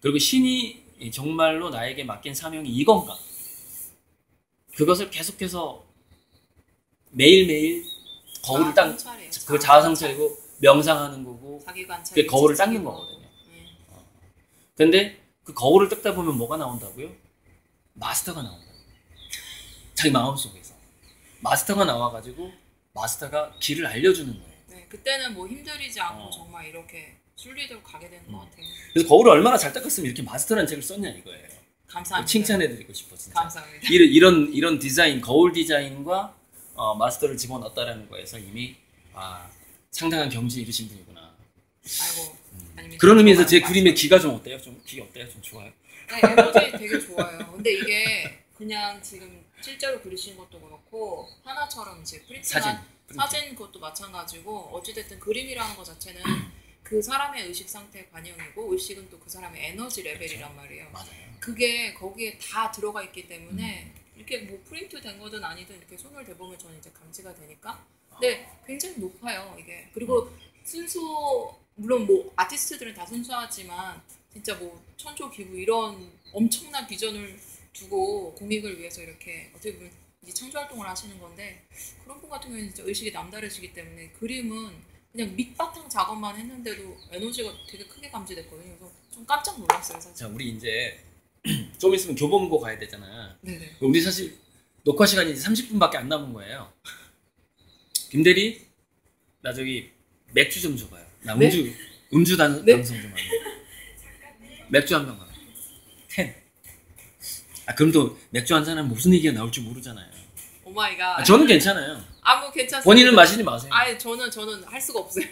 Speaker 2: 그리고 신이 정말로 나에게 맡긴 사명이 이건가? 그것을 계속해서 매일매일 거울을 그 자아성찰이고 명상하는 거고 그 거울을 닦는 거거든요. 근데 그 거울을 닦다 보면 뭐가 나온다고요? 마스터가 나온다. 자기 마음속에서 마스터가 나와가지고 마스터가 길을 알려주는 거예요.
Speaker 1: 네, 그때는 뭐 힘들이지 않고 정말 이렇게 순리대로 가게 되는 것 같아요.
Speaker 2: 그래서 거울을 얼마나 잘 닦았으면 이렇게 마스터라는 책을 썼냐 이거예요.
Speaker 1: 감사합니다.
Speaker 2: 칭찬해드리고 싶어 진짜.
Speaker 1: 감사합니다.
Speaker 2: 이런 디자인, 거울 디자인과 마스터를 집어넣었다라는 거에서 이미 상당한 경지에 이르신 분이구나.
Speaker 1: 아이고.
Speaker 2: 그런 의미에서 제 그림의 기가 좀 어때요? 좀 좋아요?
Speaker 1: 네, 에너지 되게 좋아요. 근데 이게 그냥 지금 실제로 그리신 것도 그렇고 하나처럼 이제 프린트한 사진 그것도 마찬가지고 어찌됐든 그림이라는 것 자체는 그 사람의 의식 상태의 반영이고 의식은 또 그 사람의 에너지 레벨이란 말이에요.
Speaker 2: 맞아요.
Speaker 1: 그게 거기에 다 들어가 있기 때문에 이렇게 뭐 프린트 된 거든 아니든 이렇게 손을 대보면 저는 이제 감지가 되니까 근데 굉장히 높아요 이게. 그리고 물론 뭐 아티스트들은 다 순수하지만 진짜 뭐 천조 기부 이런 엄청난 비전을 두고 공익을 위해서 이렇게 어떻게 보면 이제 창조 활동을 하시는 건데 그런 분 같은 경우는 진짜 의식이 남다르시기 때문에 그림은 그냥 밑바탕 작업만 했는데도 에너지가 되게 크게 감지됐거든요. 그래서 좀 깜짝 놀랐어요 사실.
Speaker 2: 자 우리 이제 좀 있으면 교보문고 가야 되잖아.
Speaker 1: 네네.
Speaker 2: 우리 사실 녹화 시간이 이제 30분밖에 안 남은 거예요. 김대리 나 저기 맥주 좀 줘봐요. 나 음주 방송 좀 하고. 맥주 한 병. 캔. 그럼 또 맥주 한 잔하면 무슨 얘기가 나올지 모르잖아요.
Speaker 1: 오마이갓.
Speaker 2: 저는 괜찮아요.
Speaker 1: 뭐 괜찮습니다.
Speaker 2: 본인은 마시지 마세요.
Speaker 1: 저는 할 수가 없어요.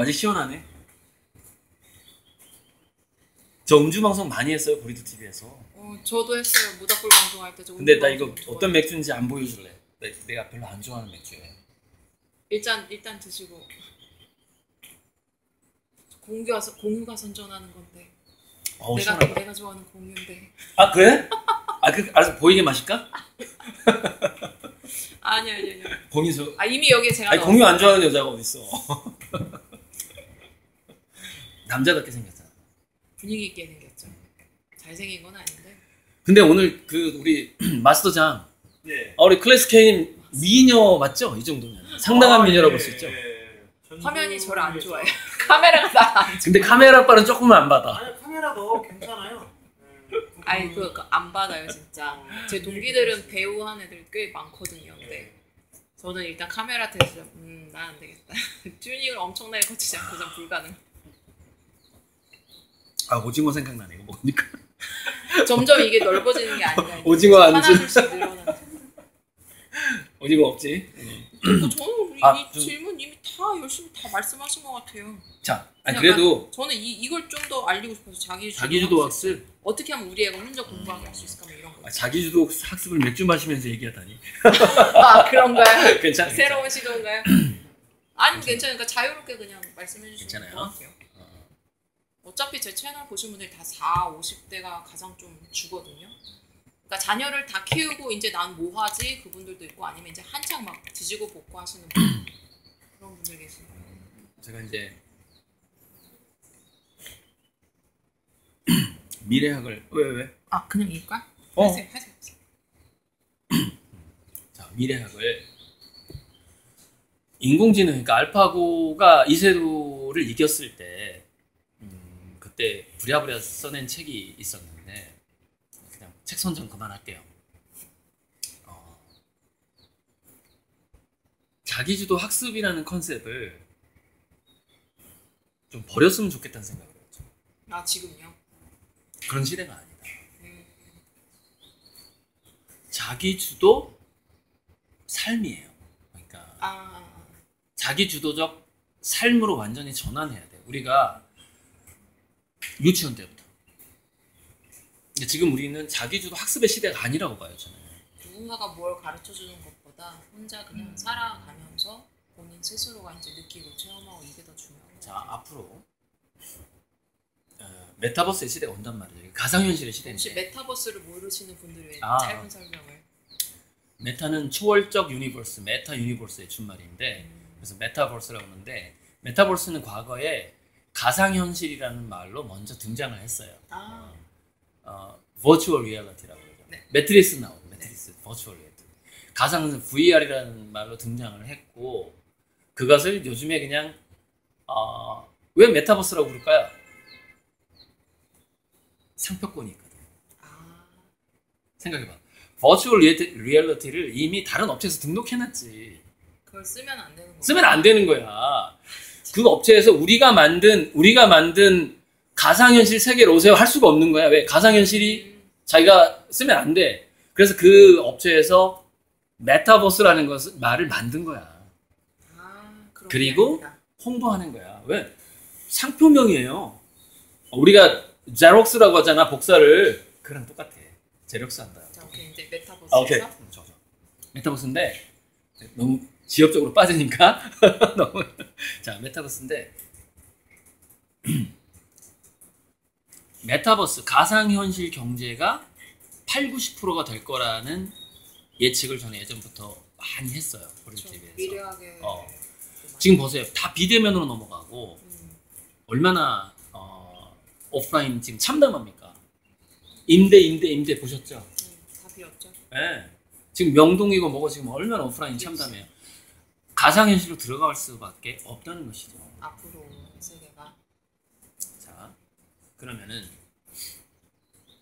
Speaker 2: 아직 시원하네. 저 음주 방송 많이 했어요 보리도 TV에서.
Speaker 1: 저도 했어요. 모닥불 방송할 때.
Speaker 2: 근데 나 이거 어떤 맥주인지 안 보여줄래? 내가 별로 안 좋아하는 맥주예요.
Speaker 1: 일단 드시고. 공유가 선전하는 건데. 내가 좋아하는 공유인데.
Speaker 2: 아 그래? 알았어 보이게 마실까?
Speaker 1: 아니.
Speaker 2: 공유서.
Speaker 1: 이미 여기에 제가.
Speaker 2: 공유 안 좋아하는 여자가 어딨어? 남자답게 생겼잖아.
Speaker 1: 분위기 있게 생겼죠. 잘생긴 건 아닌데.
Speaker 2: 근데 오늘 우리 마스터장,
Speaker 3: 예.
Speaker 2: 우리 클래스 K님 미녀 맞죠? 이 정도면 상당한 미녀라고 볼 수 있죠.
Speaker 1: 화면이 저를 안 좋아해. 카메라가 나 안 좋아.
Speaker 2: 근데 카메라 빨은 조금은 안 받아.
Speaker 3: 아니 카메라도 괜찮아요.
Speaker 1: 안 받아요 진짜. 제 동기들은 배우 한 애들 꽤 많거든요. 근데 저는 일단 카메라 테스트 난 안 되겠다. 튜닝을 엄청나게 거치지 않고선 불가능.
Speaker 2: 오징어 생각나네 이거 먹으니까.
Speaker 1: 점점 이게 넓어지는 게 아닌가.
Speaker 2: 오징어 안주.
Speaker 1: 하나둘씩 늘어나는.
Speaker 2: 오징어 없지.
Speaker 1: 저는 이
Speaker 2: 좀...
Speaker 1: 질문 이미 다 열심히 다 말씀하신 것 같아요.
Speaker 2: 자, 그래도
Speaker 1: 저는 이걸 좀 더 알리고 싶어서
Speaker 2: 자기주도 학습
Speaker 1: 어떻게 하면 우리 애가 혼자 공부하게 할 수 있을까 뭐 이런 거.
Speaker 2: 자기주도 학습을 맥주 마시면서 얘기하다니.
Speaker 1: 그런가요?
Speaker 2: 괜찮아요.
Speaker 1: 새로운 시도인가요? 아니면 괜찮으니까 자유롭게 그냥 말씀해 주시면 될 것 같아요. 어차피 제 채널 보신 분들이 다 40, 50대가 가장 좀 주거든요. 그러니까 자녀를 다 키우고 이제 난 뭐 하지? 그분들도 있고 아니면 이제 한창 막 뒤지고 볶고 하시는 그런 분들 계시네요.
Speaker 2: 제가 이제 미래학을 왜?
Speaker 1: 그냥 이럴까? 하세요.
Speaker 2: 자, 미래학을 인공지능 그러니까 알파고가 이세돌을 이겼을 때 그때 부랴부랴 써낸 책이 있었는데 그냥 책 선정 그만할게요. 자기주도 학습이라는 컨셉을 좀 버렸으면 좋겠다는 생각을 했죠.
Speaker 1: 지금요?
Speaker 2: 그런 시대가 아니다. 자기주도 삶이에요. 그러니까 자기주도적 삶으로 완전히 전환해야 돼. 우리가 유치원 때부터. 지금 우리는 자기주도 학습의 시대가 아니라고 봐요, 저는.
Speaker 1: 누군가가 뭘 가르쳐주는 것보다 혼자 그냥 살아가면서 본인 스스로가 이제 느끼고 체험하고 이게 더 중요해요.
Speaker 2: 자, 앞으로 메타버스의 시대가 온단 말이에요. 가상현실의 시대인데.
Speaker 1: 혹시 메타버스를 모르시는 분들을 위해 짧은 설명을.
Speaker 2: 메타는 초월적 유니버스, 메타 유니버스의 준말인데 그래서 메타버스라고 하는데 메타버스는 과거에 가상현실이라는 말로 먼저 등장을 했어요. 버추얼 리얼리티라고 그러죠. 네. 매트리스 나오고 매트리스, 버추얼 리얼리티. 가상 VR이라는 말로 등장을 했고 그것을 요즘에 그냥 왜 메타버스라고 부를까요? 상표권이 있거든. 생각해봐. 버추얼 리얼리티를 이미 다른 업체에서 등록해놨지.
Speaker 1: 그걸 쓰면 안 되는 거야.
Speaker 2: 쓰면 안 되는 거야. 그 업체에서 우리가 만든 가상현실 세계로 오세요 할 수가 없는 거야. 왜? 가상현실이 자기가 쓰면 안 돼. 그래서 그 업체에서 메타버스라는 말을 만든 거야. 그리고 홍보하는 거야. 왜? 상표명이에요. 우리가 제록스라고 하잖아, 복사를. 그랑 똑같아. 제록스 한다.
Speaker 1: 자, 오케이. 이제 메타버스에서.
Speaker 2: 오케이. 메타버스인데 너무 지역적으로 빠지니까 너무. 자, 메타버스인데 메타버스 가상현실 경제가 80~90%가 될 거라는 예측을 저는 예전부터 많이 했어요. 보리TV에서.
Speaker 1: 미래하게.
Speaker 2: 지금 보세요. 다 비대면으로 넘어가고 얼마나 오프라인 지금 참담합니까? 임대 보셨죠?
Speaker 1: 다 비었죠.
Speaker 2: 네. 지금 명동이고 뭐고 지금 얼마나 오프라인 참담해요. 가상현실로 들어갈 수밖에 없다는 것이죠.
Speaker 1: 앞으로 세계가.
Speaker 2: 자, 그러면은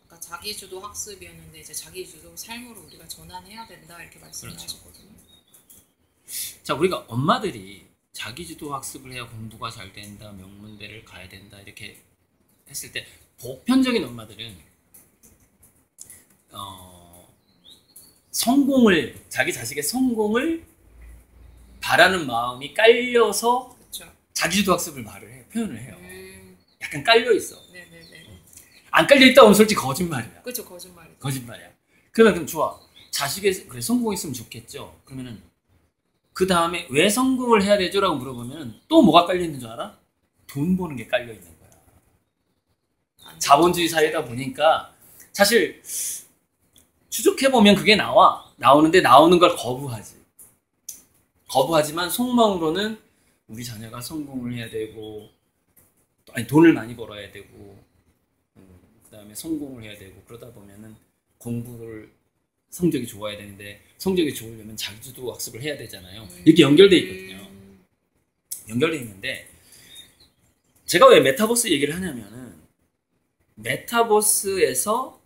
Speaker 1: 아까 자기주도 학습이었는데 이제 자기주도 삶으로 우리가 전환해야 된다 이렇게 말씀을 하셨거든요.
Speaker 2: 자, 우리가 엄마들이 자기주도 학습을 해야 공부가 잘 된다, 명문대를 가야 된다 이렇게 했을 때 보편적인 엄마들은 자기 자식의 성공을 바라는 마음이 깔려서 그쵸. 자기주도 학습을 표현을 해요. 약간 깔려 있어.
Speaker 1: 네네네.
Speaker 2: 안 깔려있다 하면 솔직히 거짓말이야.
Speaker 1: 그렇죠. 거짓말이죠.
Speaker 2: 거짓말이야. 그럼 좋아. 자식이 그래 성공했으면 좋겠죠. 그러면은 그 다음에 왜 성공을 해야 되죠? 라고 물어보면 또 뭐가 깔려있는 줄 알아? 돈 버는 게 깔려있는 거야. 자본주의 사회다 보니까 사실 추적해보면 그게 나오는데 나오는 걸 거부하지만 속마음으로는 우리 자녀가 성공을 해야 되고 아니 돈을 많이 벌어야 되고 그 다음에 성공을 해야 되고 그러다 보면은 공부를 성적이 좋아야 되는데 성적이 좋으려면 자기주도 학습을 해야 되잖아요. 이렇게 연결돼 있거든요. 연결돼 있는데 제가 왜 메타버스 얘기를 하냐면은 메타버스에서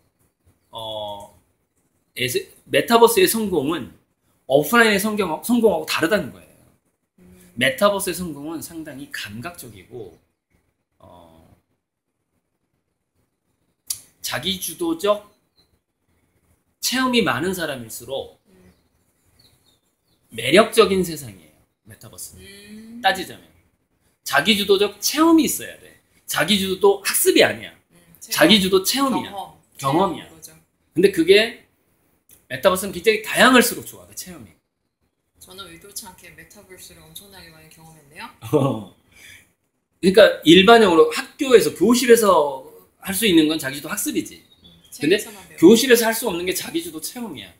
Speaker 2: 메타버스의 성공은 오프라인의 성공하고 다르다는 거예요. 메타버스의 성공은 상당히 감각적이고 자기주도적 체험이 많은 사람일수록 매력적인 세상이에요. 메타버스는. 따지자면 자기주도적 체험이 있어야 돼. 자기주도 학습이 아니야. 자기주도 체험이야. 경험이야. 근데 그게 메타버스는 굉장히 다양할수록 좋아. 그 체험이.
Speaker 1: 저는 의도치 않게 메타버스를 엄청나게 많이 경험했네요.
Speaker 2: 그러니까 일반적으로 학교에서 교실에서 할 수 있는 건 자기주도 학습이지. 근데 교실에서 할 수 없는 게 자기주도 체험이야.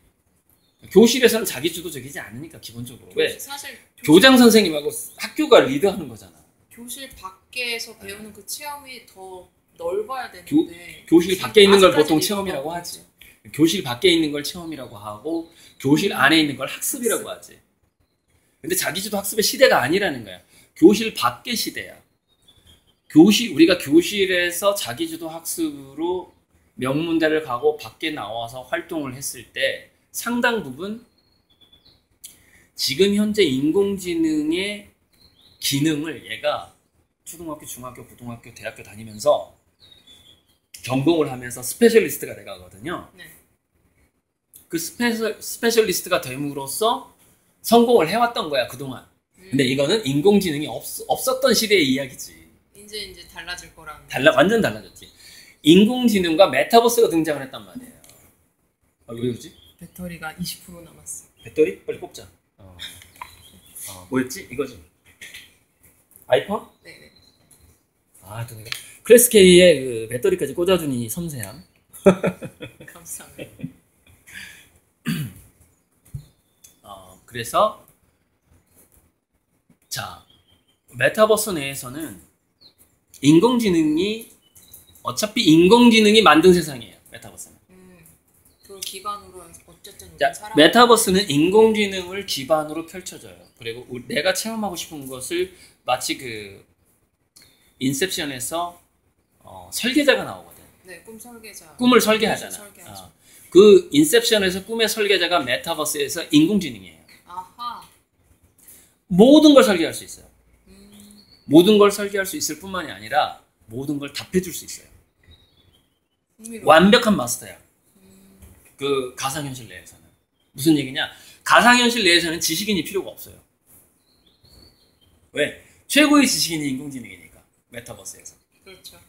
Speaker 2: 교실에서는 자기주도적이지 않으니까 기본적으로. 왜?
Speaker 1: 사실
Speaker 2: 교장 선생님하고 학교가 리드하는 거잖아.
Speaker 1: 교실 밖에서 배우는 그 체험이 더 넓어야 되는데
Speaker 2: 교실 밖에 있는 걸 보통 체험이라고 하지. 교실 밖에 있는 걸 체험이라고 하고 교실 안에 있는 걸 학습이라고 하지. 근데 자기주도 학습의 시대가 아니라는 거야. 교실 밖의 시대야. 우리가 교실에서 자기주도 학습으로 명문대를 가고 밖에 나와서 활동을 했을 때 상당 부분 지금 현재 인공지능의 기능을 얘가 초등학교, 중학교, 고등학교, 대학교 다니면서 전공을 하면서 스페셜리스트가 돼가거든요.
Speaker 1: 네.
Speaker 2: 그 스페셜리스트가 됨으로써 성공을 해왔던 거야 그동안. 근데 이거는 인공지능이 없었던 시대의 이야기지.
Speaker 1: 이제 달라질 거라는.
Speaker 2: 완전 달라졌지. 인공지능과 메타버스가 등장을 했단 말이에요. 왜 그러지?
Speaker 1: 배터리가 20% 남았어.
Speaker 2: 배터리? 빨리 뽑자. 뭐였지? 이거지? 아이폰?
Speaker 1: 네네.
Speaker 2: 또 내가 클래스K의 그 배터리까지 꽂아주니 섬세함.
Speaker 1: 감사합니다.
Speaker 2: 그래서 자 메타버스 내에서는 어차피 인공지능이 만든 세상이에요. 메타버스는.
Speaker 1: 그 기반으로 어쨌든
Speaker 2: 자, 메타버스는 인공지능을 기반으로 펼쳐져요. 그리고 내가 체험하고 싶은 것을 마치 그 인셉션에서 설계자가 나오거든.
Speaker 1: 네, 꿈 설계자.
Speaker 2: 꿈을 설계하잖아. 그 인셉션에서 꿈의 설계자가 메타버스에서 인공지능이에요.
Speaker 1: 아하.
Speaker 2: 모든 걸 설계할 수 있어요. 모든 걸 설계할 수 있을 뿐만이 아니라 모든 걸 답해줄 수 있어요. 완벽한 마스터야. 그 가상현실 내에서는. 무슨 얘기냐? 가상현실 내에서는 지식인이 필요가 없어요. 왜? 최고의 지식인이 인공지능이니까. 메타버스에서.
Speaker 1: 그렇죠.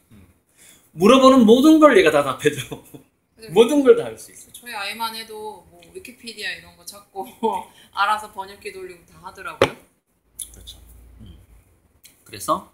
Speaker 2: 물어보는 모든 걸 얘가 다 답해줘. 모든 걸 다 할 수 있어.
Speaker 1: 저희 아이만 해도 뭐 위키피디아 이런 거 찾고 알아서 번역기 돌리고 다 하더라고요.
Speaker 2: 그렇죠. 그래서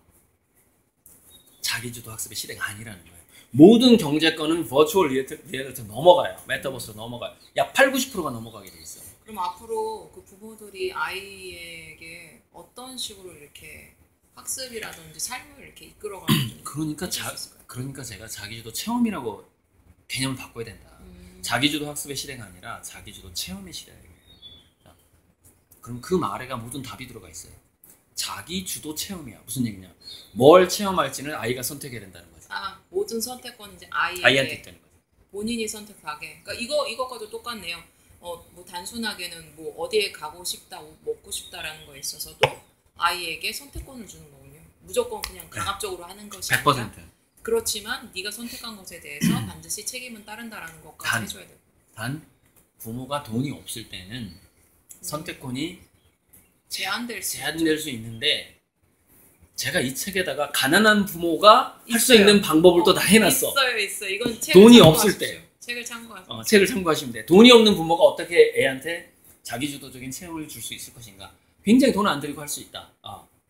Speaker 2: 자기주도 학습의 시대가 아니라는 거예요. 모든 경제권은 버추얼 리얼리티 넘어가요. 메타버스로 넘어가요. 약 80~90%가 넘어가게 돼 있어.
Speaker 1: 그럼 앞으로 그 부모들이 아이에게 어떤 식으로 이렇게 학습이라든지 삶을 이렇게 이끌어가는
Speaker 2: 그러니까 제가 자기주도 체험이라고 개념을 바꿔야 된다. 자기주도 학습의 시대가 아니라 자기주도 체험의 시대예요. 그럼 그 말에가 모든 답이 들어가 있어요. 자기주도 체험이야. 무슨 얘기냐? 뭘 체험할지는 아이가 선택해야 된다는 거죠.
Speaker 1: 모든 선택권은 이제 아이한테
Speaker 2: 있다는 거죠.
Speaker 1: 본인이 선택하게. 그러니까 이것과도 똑같네요. 뭐 단순하게는 뭐 어디에 가고 싶다, 먹고 싶다라는 거에 있어서도 아이에게 선택권을 주는 거군요. 무조건 그냥 강압적으로 하는 것이
Speaker 2: 100%.
Speaker 1: 아니라. 그렇지만 네가 선택한 것에 대해서 반드시 책임은 따른다라는 것까지 해줘야 돼요.
Speaker 2: 단 부모가 돈이 없을 때는 선택권이
Speaker 1: 제한될
Speaker 2: 수 있는데 제가 이 책에다가 가난한 부모가 할 수
Speaker 1: 있어요.
Speaker 2: 있는 방법을 또 다 해놨어.
Speaker 1: 있어요. 이건 책을
Speaker 2: 돈이
Speaker 1: 참고하십시오.
Speaker 2: 없을 때.
Speaker 1: 책을 참고하세요.
Speaker 2: 책을 참고하시면 돼. 돈이 없는 부모가 어떻게 애한테 자기주도적인 체험을 줄 수 있을 것인가. 굉장히 돈 안 들이고 할 수 있다.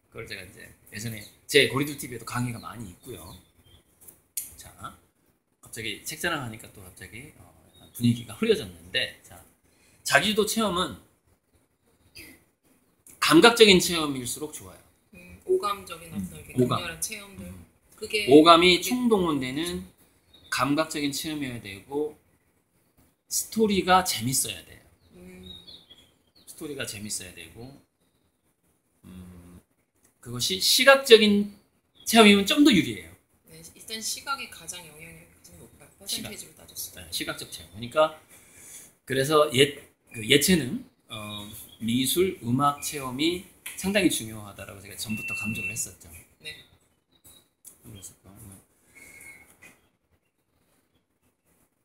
Speaker 2: 그걸 제가 이제 예전에 제 고리도 TV에도 강의가 많이 있고요. 자, 갑자기 책 자랑하니까 또 갑자기 분위기가 흐려졌는데, 자, 자기주도 체험은 감각적인 체험일수록 좋아요.
Speaker 1: 오감적인 어떤 이렇게 강렬한 체험들.
Speaker 2: 오감이 총동원되는 감각적인 체험이어야 되고, 스토리가 재밌어야 돼요. 스토리가 재밌어야 되고, 그것이 시각적인 체험이면 좀 더 유리해요.
Speaker 1: 네, 일단 시각이 가장 영향력이 가장 높아요. 퍼센테이지로 따졌을 때.
Speaker 2: 네, 시각적 체험. 그러니까 그래서 예체능, 미술, 음악 체험이 상당히 중요하다라고 제가 전부터 강조를 했었죠.
Speaker 1: 네.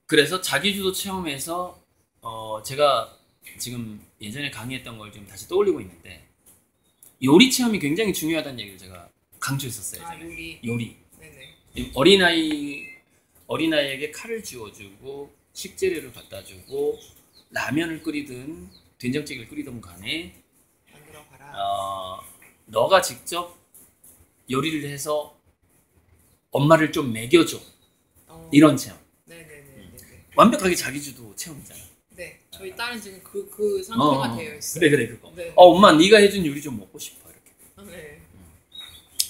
Speaker 2: 그래서 자기주도 체험에서 제가 지금 예전에 강의했던 걸 좀 다시 떠올리고 있는데, 요리 체험이 굉장히 중요하다는 얘기를 제가 강조했었어요. 요리.
Speaker 1: 네네.
Speaker 2: 어린아이에게 칼을 쥐어주고 식재료를 갖다주고 라면을 끓이든 된장찌개를 끓이든 간에 만들어봐라. 너가 직접 요리를 해서 엄마를 좀 먹여줘. 이런 체험.
Speaker 1: 네네네.
Speaker 2: 완벽하게 자기주도 체험이잖아.
Speaker 1: 네, 저희 딸은 지금 그 상태가 되어 있어요.
Speaker 2: 그래 그거.
Speaker 1: 네.
Speaker 2: 엄마 네가 해준 요리 좀 먹고 싶어 이렇게.
Speaker 1: 네.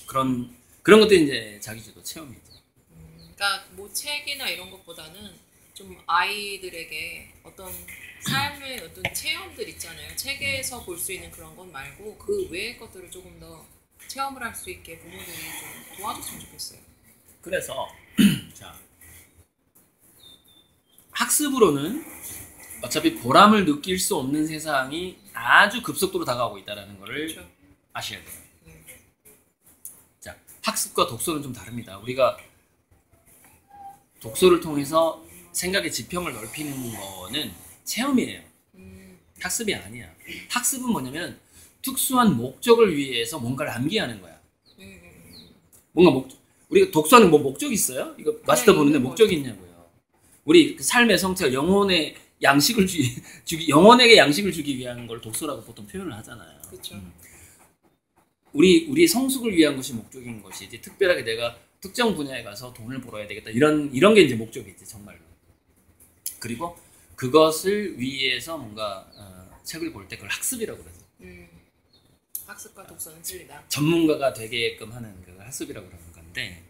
Speaker 2: 그런 것들이 이제 자기주도 체험이죠.
Speaker 1: 그러니까 뭐 책이나 이런 것보다는 좀 아이들에게 어떤 삶의 어떤 체험들 있잖아요. 책에서 볼 수 있는 그런 것 말고 그 외의 것들을 조금 더 체험을 할 수 있게 부모들이 좀 도와줬으면 좋겠어요.
Speaker 2: 그래서 자, 학습으로는 어차피 보람을 느낄 수 없는 세상이 아주 급속도로 다가오고 있다는 것을
Speaker 1: 그렇죠.
Speaker 2: 아셔야 돼요. 자, 학습과 독서는 좀 다릅니다. 우리가 독서를 통해서 생각의 지평을 넓히는 거는 체험이에요. 학습이 아니야. 학습은 뭐냐면 특수한 목적을 위해서 뭔가를 암기하는 거야. 뭔가 우리가 독서하는 뭐 목적이 있어요? 이거 마스터 보는데 목적이 있냐고요. 우리 그 삶의 성취가 영혼의 양식을 영혼에게 양식을 주기 위한 걸 독서라고 보통 표현을 하잖아요.
Speaker 1: 그렇죠.
Speaker 2: 우리 성숙을 위한 것이 목적인 것이지, 특별하게 내가 특정 분야에 가서 돈을 벌어야 되겠다 이런 게 이제 목적이지 정말로. 그리고 그것을 위해서 뭔가 책을 볼 때 그걸 학습이라고 그러죠.
Speaker 1: 학습과 독서는 틀리다.
Speaker 2: 전문가가 되게끔 하는 그 학습이라고 그러는 건데,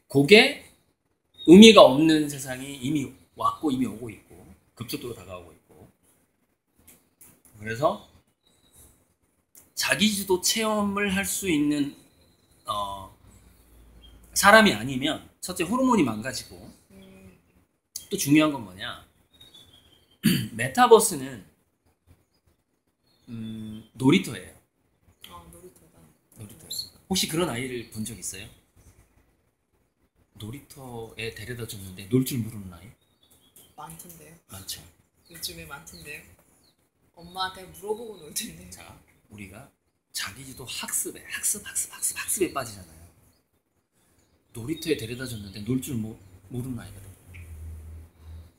Speaker 2: 그게 의미가 없는 세상이 이미 왔고 이미 오고 있고 급속도로 다가오고 있고, 그래서 자기주도 체험을 할 수 있는 사람이 아니면 첫째 호르몬이 망가지고, 또 중요한 건 뭐냐, 메타버스는 놀이터예요. 놀이터. 혹시 그런 아이를 본 적 있어요? 놀이터에 데려다 줬는데 놀 줄 모르는 아이?
Speaker 1: 많던데요.
Speaker 2: 많죠.
Speaker 1: 요즘에 많던데요. 엄마한테 물어보고 놀 텐데.
Speaker 2: 자, 우리가 자기주도 학습에 빠지잖아요. 놀이터에 데려다 줬는데 놀 줄 모르는 아이가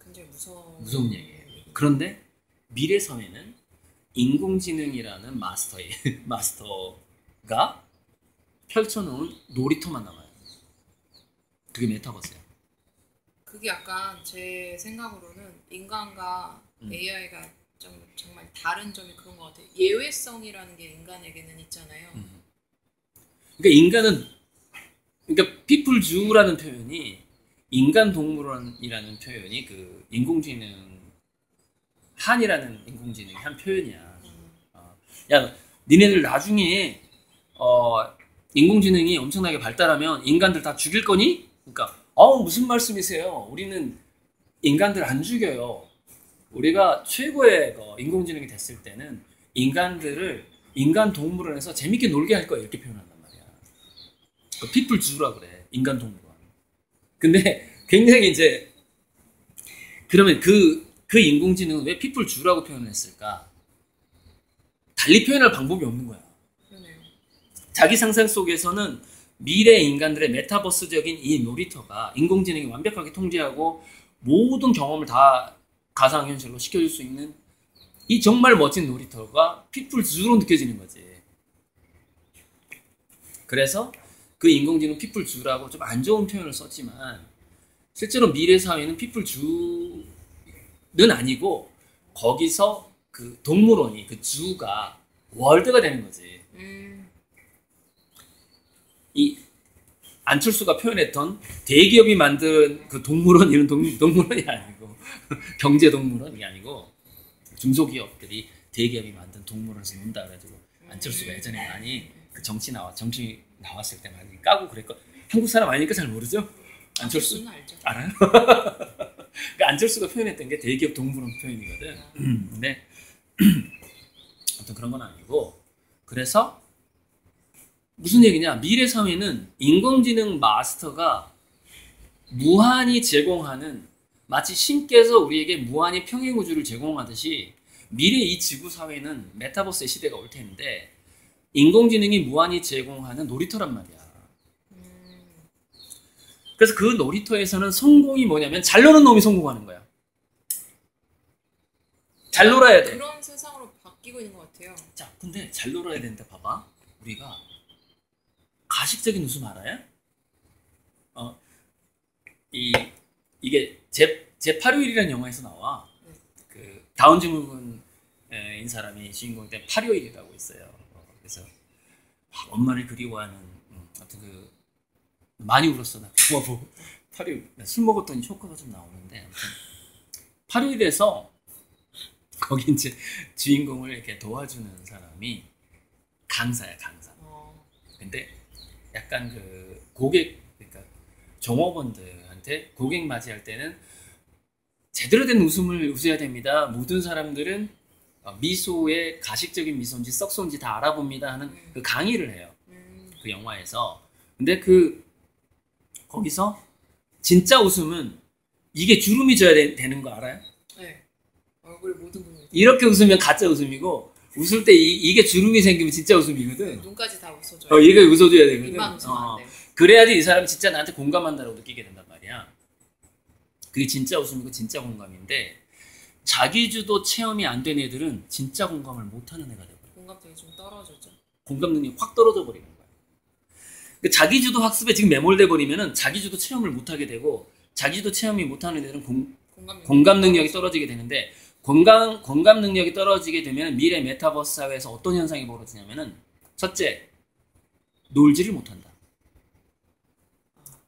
Speaker 1: 굉장히
Speaker 2: 무서운 얘기예요. 그런데 미래 사회는 인공지능이라는 마스터가 펼쳐놓은 놀이터만 남아요. 그게 메타버스예요.
Speaker 1: 그게 약간 제 생각으로는 인간과 AI가 좀 정말 다른 점이 그런 것 같아요. 예외성이라는 게 인간에게는 있잖아요.
Speaker 2: 그러니까 people zoo라는 표현이, 인간 동물원이라는 표현이 그 인공지능 한이라는 인공지능의 한 표현이야. 야, 니네들 나중에 인공지능이 엄청나게 발달하면 인간들 다 죽일 거니? 그러니까 무슨 말씀이세요? 우리는 인간들 안 죽여요. 우리가 최고의 인공지능이 됐을 때는 인간들을 인간 동물원에서 재밌게 놀게 할 거야, 이렇게 표현한단 말이야. 그 people zoo라 그래, 인간 동물원. 근데 굉장히 이제, 그러면 그 인공지능은 왜 people zoo라고 표현을 했을까? 달리 표현할 방법이 없는 거야.
Speaker 1: 그러네요.
Speaker 2: 자기 상상 속에서는 미래 인간들의 메타버스적인 이 놀이터가 인공지능이 완벽하게 통제하고 모든 경험을 다 가상현실로 시켜줄 수 있는 이 정말 멋진 놀이터가 피플즈로 느껴지는 거지. 그래서 그 인공지능 피플즈라고 좀 안 좋은 표현을 썼지만 실제로 미래 사회는 피플즈는 아니고 거기서 그 동물원이 그 주가 월드가 되는 거지. 이 안철수가 표현했던 대기업이 만든 그 동물원 이런 동물원이 아니고 경제동물원이 아니고 중소기업들이 대기업이 만든 동물원에서 논다 그래가지고 안철수가 예전에 많이 그 정치 나왔을 때 많이 까고 그랬고 한국 사람 아니니까 잘 모르죠? 안철수
Speaker 1: 알죠.
Speaker 2: 알아요? 그러니까 안철수가 표현했던 게 대기업 동물원 표현이거든. 근데 아무튼 그런 건 아니고 그래서 무슨 얘기냐? 미래 사회는 인공지능 마스터가 무한히 제공하는 마치 신께서 우리에게 무한히 평행우주를 제공하듯이 미래 이 지구 사회는 메타버스의 시대가 올 텐데 인공지능이 무한히 제공하는 놀이터란 말이야. 그래서 그 놀이터에서는 성공이 뭐냐면 잘 노는 놈이 성공하는 거야. 잘 놀아야 돼.
Speaker 1: 그런 세상으로 바뀌고 있는 것 같아요.
Speaker 2: 자, 근데 잘 놀아야 되는데 봐봐. 우리가 가식적인 웃음 알아요? 이게 제8요일이라는 영화에서 나와. 그 다운 증후군인 사람이 주인공인데 8요일이라고 있어요. 그래서 엄마를 그리워하는 아무튼 그 많이 울었어 나. 뭐 8요일 술 먹었더니 효과가 좀 나오는데 아무튼 8요일에서 거기 이제 주인공을 이렇게 도와주는 사람이 강사야 강사. 근데 약간 그 고객 그러니까 종업원들한테 고객 맞이할 때는 제대로 된 웃음을 웃어야 됩니다. 모든 사람들은 미소의 가식적인 미소인지 썩소인지 다 알아봅니다 하는 그 강의를 해요. 그 영화에서. 근데 그 거기서 진짜 웃음은 이게 주름이 져야 되는 거 알아요?
Speaker 1: 네. 얼굴에 모든 부분이
Speaker 2: 이렇게 웃으면 가짜 웃음이고 웃을 때 이게 주름이 생기면 진짜 웃음이거든.
Speaker 1: 눈까지 다 웃어줘요.
Speaker 2: 이거 웃어줘야 되거든.
Speaker 1: 입만 웃으면 안 돼.
Speaker 2: 그래야지 이 사람이 진짜 나한테 공감한다고 느끼게 된단 말이야. 그게 진짜 웃음이고 진짜 공감인데 자기주도 체험이 안 된 애들은 진짜 공감을 못하는 애가 돼버려.
Speaker 1: 공감력이 좀 떨어졌죠.
Speaker 2: 공감 능력이 확 떨어져 버리는 거야. 그러니까 자기주도 학습에 지금 매몰돼 버리면은 자기주도 체험을 못하게 되고 자기주도 체험이 못하는 애들은 공감 능력이 떨어지게 되는데 공감 능력이 떨어지게 되면 미래 메타버스 사회에서 어떤 현상이 벌어지냐면은 첫째, 놀지를 못한다.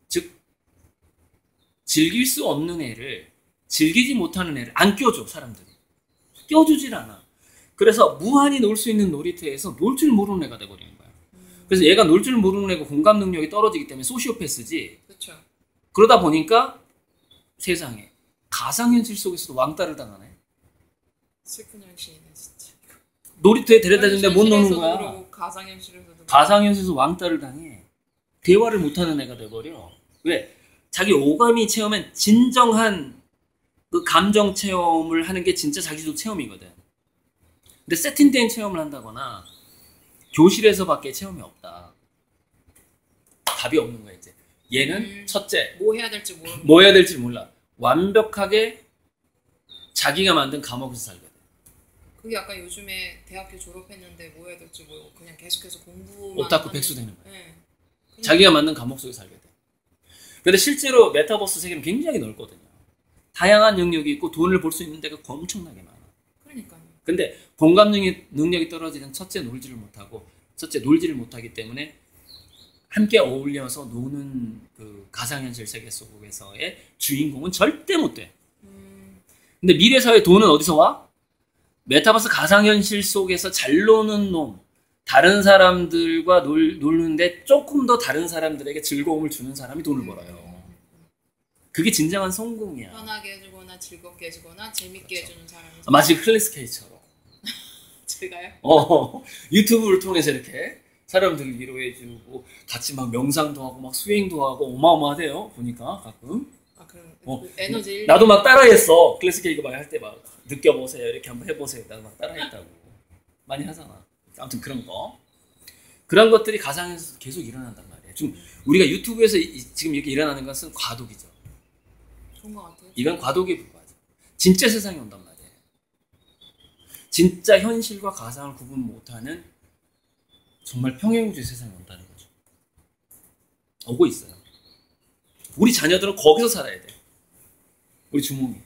Speaker 2: 즉 즐길 수 없는 애를 즐기지 못하는 애를 안 껴줘 사람들이. 껴주질 않아. 그래서 무한히 놀 수 있는 놀이터에서 놀 줄 모르는 애가 돼버리는 거야. 그래서 얘가 놀 줄 모르는 애고 공감 능력이 떨어지기 때문에 소시오패스지.
Speaker 1: 그렇죠.
Speaker 2: 그러다 보니까 세상에 가상현실 속에서도 왕따를 당하네.
Speaker 1: 슬픈 현실이네 진짜.
Speaker 2: 놀이터에 데려다 주는데 못 노는 거야.
Speaker 1: 그러고 가상현실에서도
Speaker 2: 가상현실에서 왕따를 당해. 대화를 못하는 애가 돼버려. 왜? 자기 오감이 체험한 진정한 그 감정 체험을 하는 게 진짜 자기도 체험이거든. 근데 세팅된 체험을 한다거나 교실에서밖에 체험이 없다. 답이 없는 거야 이제. 얘는 첫째,
Speaker 1: 뭐 해야 될지 모르는.
Speaker 2: 뭐 해야 될지 몰라. 완벽하게 자기가 만든 감옥에서 살거든.
Speaker 1: 그게 약간 요즘에 대학교 졸업했는데 뭐 해야 될지 모르고 그냥 계속해서 공부만
Speaker 2: 오타쿠 백수 되는 거야.
Speaker 1: 네.
Speaker 2: 자기가 만든 감옥 속에 살게 돼. 근데 실제로 메타버스 세계는 굉장히 넓거든요. 다양한 영역이 있고 돈을 벌 수 있는 데가 엄청나게 많아.
Speaker 1: 그러니까요.
Speaker 2: 근데 공감 능력이 떨어지는 첫째 놀지를 못하기 때문에 함께 어울려서 노는 그 가상현실 세계 속에서의 주인공은 절대 못 돼. 근데 미래 사회 돈은 어디서 와? 메타버스 가상현실 속에서 잘 노는 놈, 다른 사람들과 노는데 조금 더 다른 사람들에게 즐거움을 주는 사람이 돈을 벌어요. 그게 진정한 성공이야.
Speaker 1: 편하게 해주거나 즐겁게 해주거나 재밌게
Speaker 2: 그렇죠.
Speaker 1: 해주는 사람이.
Speaker 2: 마치 클래스 K처럼.
Speaker 1: 제가요?
Speaker 2: 유튜브를 통해서 이렇게 사람들을 위로해주고 같이 막 명상도 하고 막 수행도 하고 어마어마하대요. 보니까 가끔.
Speaker 1: 아 그럼 그 에너지.
Speaker 2: 나도 막 따라했어. 클래스 K가 막 할 때 막 느껴보세요. 이렇게 한번 해보세요. 나도 막 따라했다고. 많이 하잖아. 아무튼 그런 거. 그런 것들이 가상에서 계속 일어난단 말이에요. 지금 우리가 유튜브에서 지금 이렇게 일어나는 것은 과도기죠.
Speaker 1: 좋은 것 같아요.
Speaker 2: 이건 과도기에 불과하죠. 진짜 세상이 온단 말이에요. 진짜 현실과 가상을 구분 못하는 정말 평행우주의 세상이 온다는 거죠. 오고 있어요. 우리 자녀들은 거기서 살아야 돼. 우리 주몽이.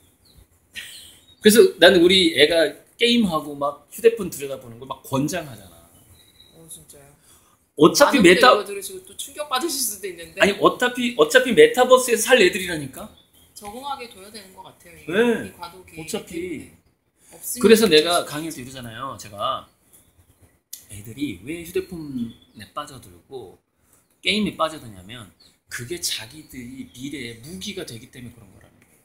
Speaker 2: 그래서 나는 우리 애가 게임하고 막 휴대폰 들여다보는 걸 막 권장하잖아.
Speaker 1: 진짜요.
Speaker 2: 어차피
Speaker 1: 많은 분들이 이거 들으시고 또 충격 받으실 수도 있는데.
Speaker 2: 아니 어차피 메타버스에서 살 애들이라니까.
Speaker 1: 적응하게 둬야 되는 것 같아요.
Speaker 2: 네.
Speaker 1: 이 과도기.
Speaker 2: 어차피. 그래서 내가 강의를 때
Speaker 1: 때
Speaker 2: 이러잖아요. 제가 애들이 왜 휴대폰에 빠져들고 게임에 빠져드냐면 그게 자기들이 미래의 무기가 되기 때문에 그런 거라는 거예요.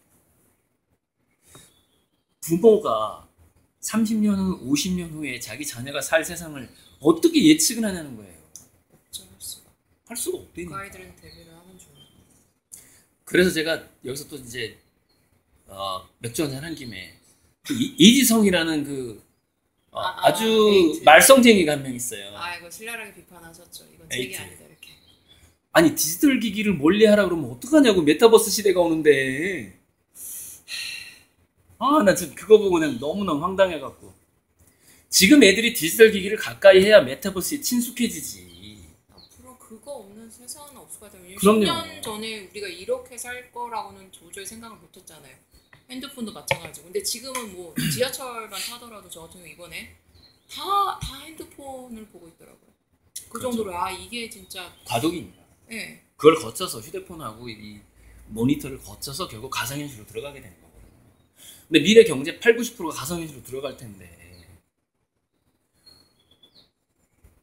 Speaker 2: 부모가 30년 후, 50년 후에 자기 자녀가 살 세상을 어떻게 예측을 하냐는 거예요.
Speaker 1: 없죠,
Speaker 2: 할 수가 없다니까.
Speaker 1: 그 아이들은 대비를 하는 중.
Speaker 2: 그래서 제가 여기서 또 이제 맥주 한잔 한 김에 그 이지성이라는 그 아주
Speaker 1: 에이트.
Speaker 2: 말썽쟁이가 한 명 있어요.
Speaker 1: 이거 신랄하게 비판하셨죠. 이건 제 얘기 아니다 이렇게.
Speaker 2: 아니 디지털 기기를 멀리하라 그러면 어떡하냐고. 메타버스 시대가 오는데. 나 지금 그거 보고 그냥 너무너무 황당해갖고. 지금 애들이 디지털 기기를 가까이 해야 메타버스에 친숙해지지.
Speaker 1: 앞으로 그거 없는 세상은 없을 것 같아요.
Speaker 2: 그럼요.
Speaker 1: 10년 전에 우리가 이렇게 살 거라고는 도저히 생각을 못했잖아요. 핸드폰도 마찬가지고. 근데 지금은 뭐 지하철만 타더라도 저 같은 경우 이번에 다 핸드폰을 보고 있더라고요. 그
Speaker 2: 그렇죠.
Speaker 1: 정도로 이게 진짜
Speaker 2: 과도기입니다.
Speaker 1: 네.
Speaker 2: 그걸 거쳐서 휴대폰하고 이 모니터를 거쳐서 결국 가상현실로 들어가게 되는 거거든요. 근데 미래 경제 80~90%가 가상현실로 들어갈 텐데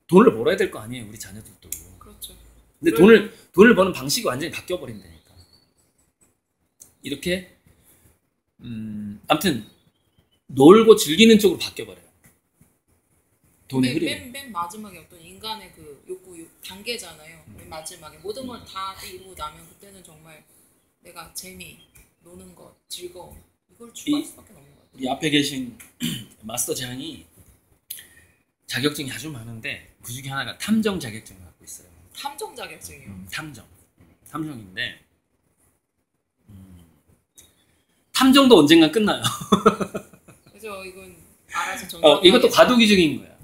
Speaker 2: 돈을 벌어야 될 거 아니에요, 우리 자녀들도.
Speaker 1: 그렇죠.
Speaker 2: 근데 돈을 버는 방식이 완전히 바뀌어 버린다니까. 이렇게 아무튼 놀고 즐기는 쪽으로 바뀌어 버려요. 돈의 흐름.
Speaker 1: 맨 마지막에 어떤 인간의 그 욕구 단계잖아요. 맨 마지막에 모든 걸 다 이루고 나면 그때는 정말 내가 재미, 노는 것, 즐거움 이걸 추구할 수밖에 없는 것 같아요.
Speaker 2: 우리 앞에 계신 마스터 장이 자격증이 아주 많은데 그 중에 하나가 탐정 자격증을 갖고 있어요.
Speaker 1: 탐정 자격증이요?
Speaker 2: 탐정인데 탐정도 언젠간 끝나요.
Speaker 1: 그래서 이건 알아서
Speaker 2: 이것도 과도기적인 거야.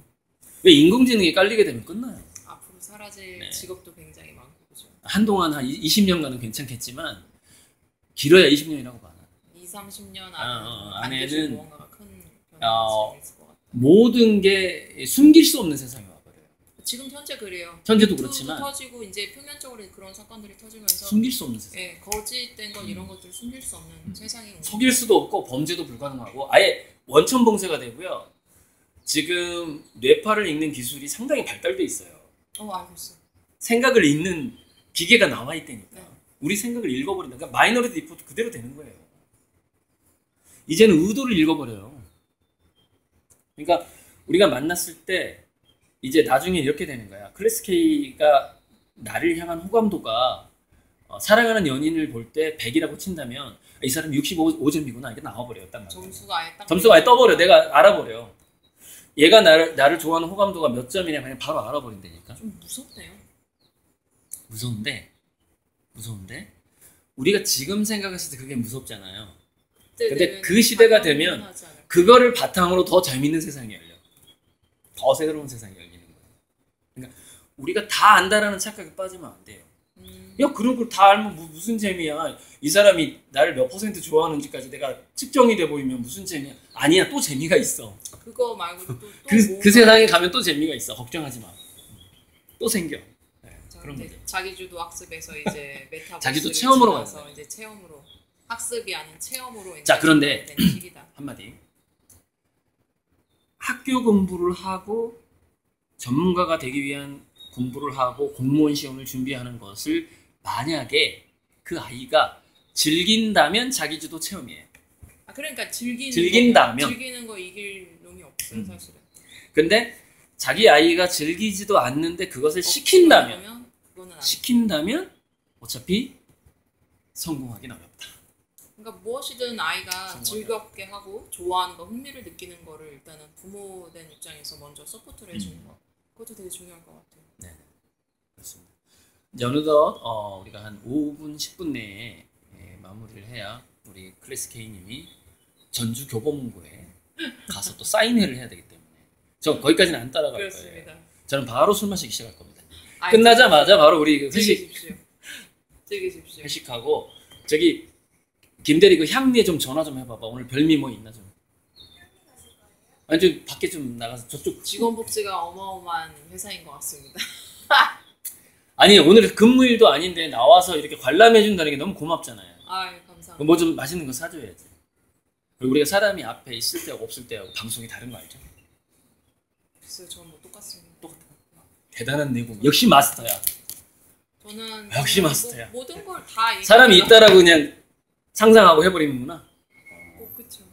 Speaker 2: 왜 인공지능이 깔리게 되면 끝나요.
Speaker 1: 앞으로 사라질 직업도 굉장히 많고 그죠.
Speaker 2: 한동안 한 20년간은 괜찮겠지만 길어야 20년이라고 봐.
Speaker 1: 20~30년
Speaker 2: 안에는
Speaker 1: 무언가가 큰 변화가 있을 것 같아요.
Speaker 2: 모든 게 숨길 수 없는 세상이 와버려요.
Speaker 1: 지금 현재 그래요.
Speaker 2: 현재도 그렇지만
Speaker 1: 터지고 이제 표면적으로 그런 사건들이 터지면서
Speaker 2: 숨길 수 없는 세상.
Speaker 1: 네, 거짓된 건 이런 것들 숨길 수 없는 세상이 온
Speaker 2: 속일 수도 없고 범죄도 불가능하고 아예 원천 봉쇄가 되고요. 지금 뇌파를 읽는 기술이 상당히 발달돼 있어요.
Speaker 1: 알고 있어요.
Speaker 2: 생각을 읽는 기계가 나와 있다니까.
Speaker 1: 네.
Speaker 2: 우리 생각을 읽어버린다. 그러니까 마이너리티 리포트 그대로 되는 거예요. 이제는 의도를 읽어버려요. 그러니까 우리가 만났을 때 이제 나중에 이렇게 되는 거야. 클래스 K가 나를 향한 호감도가 사랑하는 연인을 볼 때 100이라고 친다면 이 사람이 65점이구나 이게 나와버려요. 딱 점수가 아예 떠버려. 내가 알아버려. 얘가 나를 좋아하는 호감도가 몇 점이냐 그냥 바로 알아버린다니까.
Speaker 1: 좀 무섭네요.
Speaker 2: 무서운데 우리가 지금 생각했을 때 그게 무섭잖아요. 근데 그 시대가 되면 그거를 바탕으로 더 재밌는 세상이 열려. 더 새로운 세상이 열리는 거예요. 그러니까 우리가 다 안다라는 착각에 빠지면 안 돼요. 야, 그런 걸 다 알면 무슨 재미야. 이 사람이 나를 몇 % 좋아하는지까지 내가 측정이 돼 보이면 무슨 재미야. 아니야, 또 재미가 있어.
Speaker 1: 그거 말고 또
Speaker 2: 그 세상에 가면 또 재미가 있어. 걱정하지 마. 또 생겨. 네, 그런 거죠.
Speaker 1: 자기주도 학습에서 이제 메타버스를
Speaker 2: 자기도 체험으로
Speaker 1: 가서 이제 체험으로 학습이 아닌 체험으로
Speaker 2: 자, 그런데
Speaker 1: 시기다.
Speaker 2: 한마디. 학교 공부를 하고 전문가가 되기 위한 공부를 하고 공무원 시험을 준비하는 것을 만약에 그 아이가 즐긴다면 자기주도 체험이에요.
Speaker 1: 그러니까
Speaker 2: 즐긴다면
Speaker 1: 즐기는 거 이길 놈이 없어요, 사실은.
Speaker 2: 근데 자기 아이가 즐기지도 않는데 그것을 시킨다면 어차피 성공하기는 어렵다.
Speaker 1: 그러니까 무엇이든 아이가 즐겁게 하고 좋아하는 거, 흥미를 느끼는 거를 일단은 부모된 입장에서 먼저 서포트를 해주는 거. 그것도 되게 중요할 것 같아요.
Speaker 2: 네, 그렇습니다. 이제 어느덧 우리가 한 5분, 10분 내에 마무리를 해야 우리 클래스 K님이 전주 교보문고에 가서 또 사인회를 해야 되기 때문에 저 거기까지는 안 따라갈
Speaker 1: 그렇습니다.
Speaker 2: 거예요. 저는 바로 술 마시기 시작할 겁니다.
Speaker 1: 아이,
Speaker 2: 끝나자마자 바로 우리 그
Speaker 1: 즐기십시오.
Speaker 2: 회식하고 저기 김대리 그 향리에 좀 전화 좀 해봐봐. 오늘 별미 뭐 있나 좀. 아니 좀 밖에 좀 나가서 저쪽
Speaker 1: 직원 복지가 어마어마한 회사인 것 같습니다.
Speaker 2: 아니 오늘 근무일도 아닌데 나와서 이렇게 관람해 준다는 게 너무 고맙잖아요.
Speaker 1: 아, 감사합니다.
Speaker 2: 뭐 좀 맛있는 거 사줘야지. 그리고 우리가 사람이 앞에 있을 때하고 없을 때하고 방송이 다른 거 알죠?
Speaker 1: 글쎄요, 저는 뭐 똑같습니다.
Speaker 2: 똑같아. 대단한 내공. 역시 마스터야.
Speaker 1: 저는
Speaker 2: 역시 마스터야.
Speaker 1: 모든 걸 다
Speaker 2: 사람이 있다라고 그냥 상상하고 해버리는구나.
Speaker 1: 그렇죠.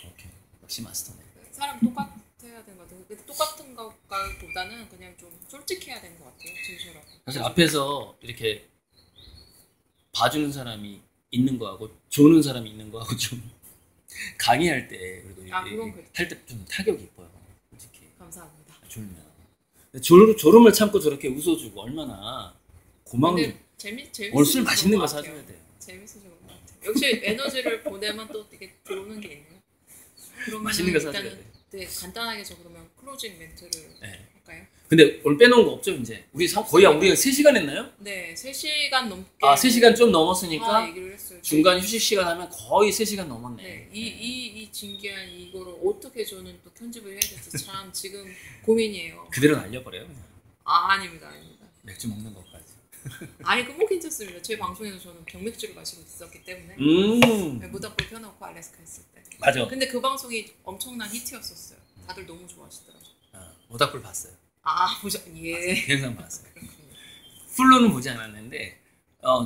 Speaker 2: 오케이. 역시 마스터네.
Speaker 1: 사람 똑같아야 되는 것 같아요. 근데 똑같은 것보다는 그냥 좀 솔직해야 되는 것 같아요. 진실하고.
Speaker 2: 사실 앞에서 이렇게 봐주는 사람이 있는 거하고 조는 사람이 있는 거하고 좀 강의할 때 그리고
Speaker 1: 그건 그렇죠.
Speaker 2: 할 때 좀 타격이 있어요. 솔직히.
Speaker 1: 감사합니다.
Speaker 2: 졸면. 졸음을 참고 저렇게 웃어주고 얼마나 고마운. 오늘 술 맛있는 거 사줘야 돼요.
Speaker 1: 재밌으신 것 같아요. 역시 에너지를 보내면 또 되게 들어오는 게 있네요. 그러면
Speaker 2: 맛있는 거 사줘야 돼.
Speaker 1: 네, 간단하게 저 그러면 클로징 멘트를 할까요?
Speaker 2: 근데 오늘 빼놓은 거 없죠 이제? 거의 우리가 3시간 했나요?
Speaker 1: 네, 3시간 넘게.
Speaker 2: 3시간 좀 넘었으니까
Speaker 1: 얘기를 했어요.
Speaker 2: 중간 휴식 시간 하면 거의 3시간 넘었네.
Speaker 1: 네, 이 진귀한 이거를 어떻게 저는 또 편집을 해야 될지 참 지금 고민이에요.
Speaker 2: 그대로 날려버려요 그냥.
Speaker 1: 아닙니다.
Speaker 2: 맥주 먹는 것까지.
Speaker 1: 아니, 그거 괜찮습니다. 제 방송에서 저는 병맥주를 마시고 있었기 때문에 네, 모닥불 펴놓고 알래스카 했을 때.
Speaker 2: 맞아.
Speaker 1: 근데 그 방송이 엄청난 히트였었어요. 다들 너무 좋아하시더라고요.
Speaker 2: 모닥불 봤어요.
Speaker 1: 예.
Speaker 2: 영상 봤어요. 풀로는 보지 않았는데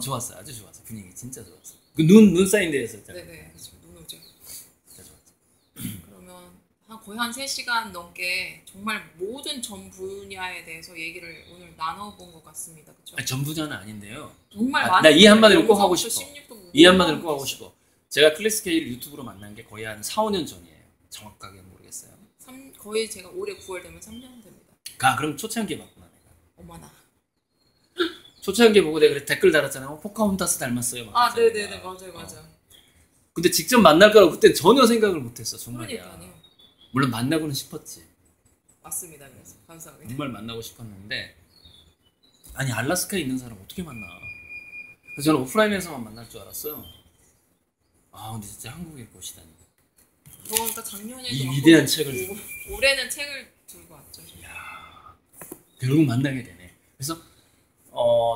Speaker 2: 좋았어요. 아주 좋았어. 분위기 진짜 좋았어. 그 눈 쌓인 데에서
Speaker 1: 네네, 그렇죠. 눈 오죠.
Speaker 2: 진짜 좋았어.
Speaker 1: 그러면 거의 한 3시간 넘게 정말 모든 전 분야에 대해서 얘기를 오늘 나눠본 것 같습니다. 그렇죠?
Speaker 2: 전 분야는 아닌데요.
Speaker 1: 정말
Speaker 2: 나 이 한마디를 꼭 하고 싶어.
Speaker 1: 16도
Speaker 2: 이 한마디를 꼭 하고 싶어. 제가 클래스 K를 유튜브로 만난 게 거의 한 4, 5년 전이에요. 정확하게 모르겠어요.
Speaker 1: 거의 제가 올해 9월 되면 3년 됩니다.
Speaker 2: 그럼 초창기에 봤구나 내가.
Speaker 1: 어머나.
Speaker 2: 초창기에 보고 내가 댓글 달았잖아요. 포카혼타스 닮았어요.
Speaker 1: 네네네, 맞아요.
Speaker 2: 근데 직접 만날 거라고 그때 전혀 생각을 못했어. 정말이야.
Speaker 1: 그러니까요.
Speaker 2: 물론 만나고는 싶었지.
Speaker 1: 맞습니다. 그래서 감사합니다.
Speaker 2: 정말 만나고 싶었는데 아니 알래스카에 있는 사람 어떻게 만나? 그래서 저는 오프라인에서만 만날 줄 알았어요. 근데 진짜 한국에 보시다니.
Speaker 1: 그러니까 작년에도
Speaker 2: 이 위대한 책을
Speaker 1: 올해는 책을 들고 왔죠.
Speaker 2: 이야, 결국 만나게 되네. 그래서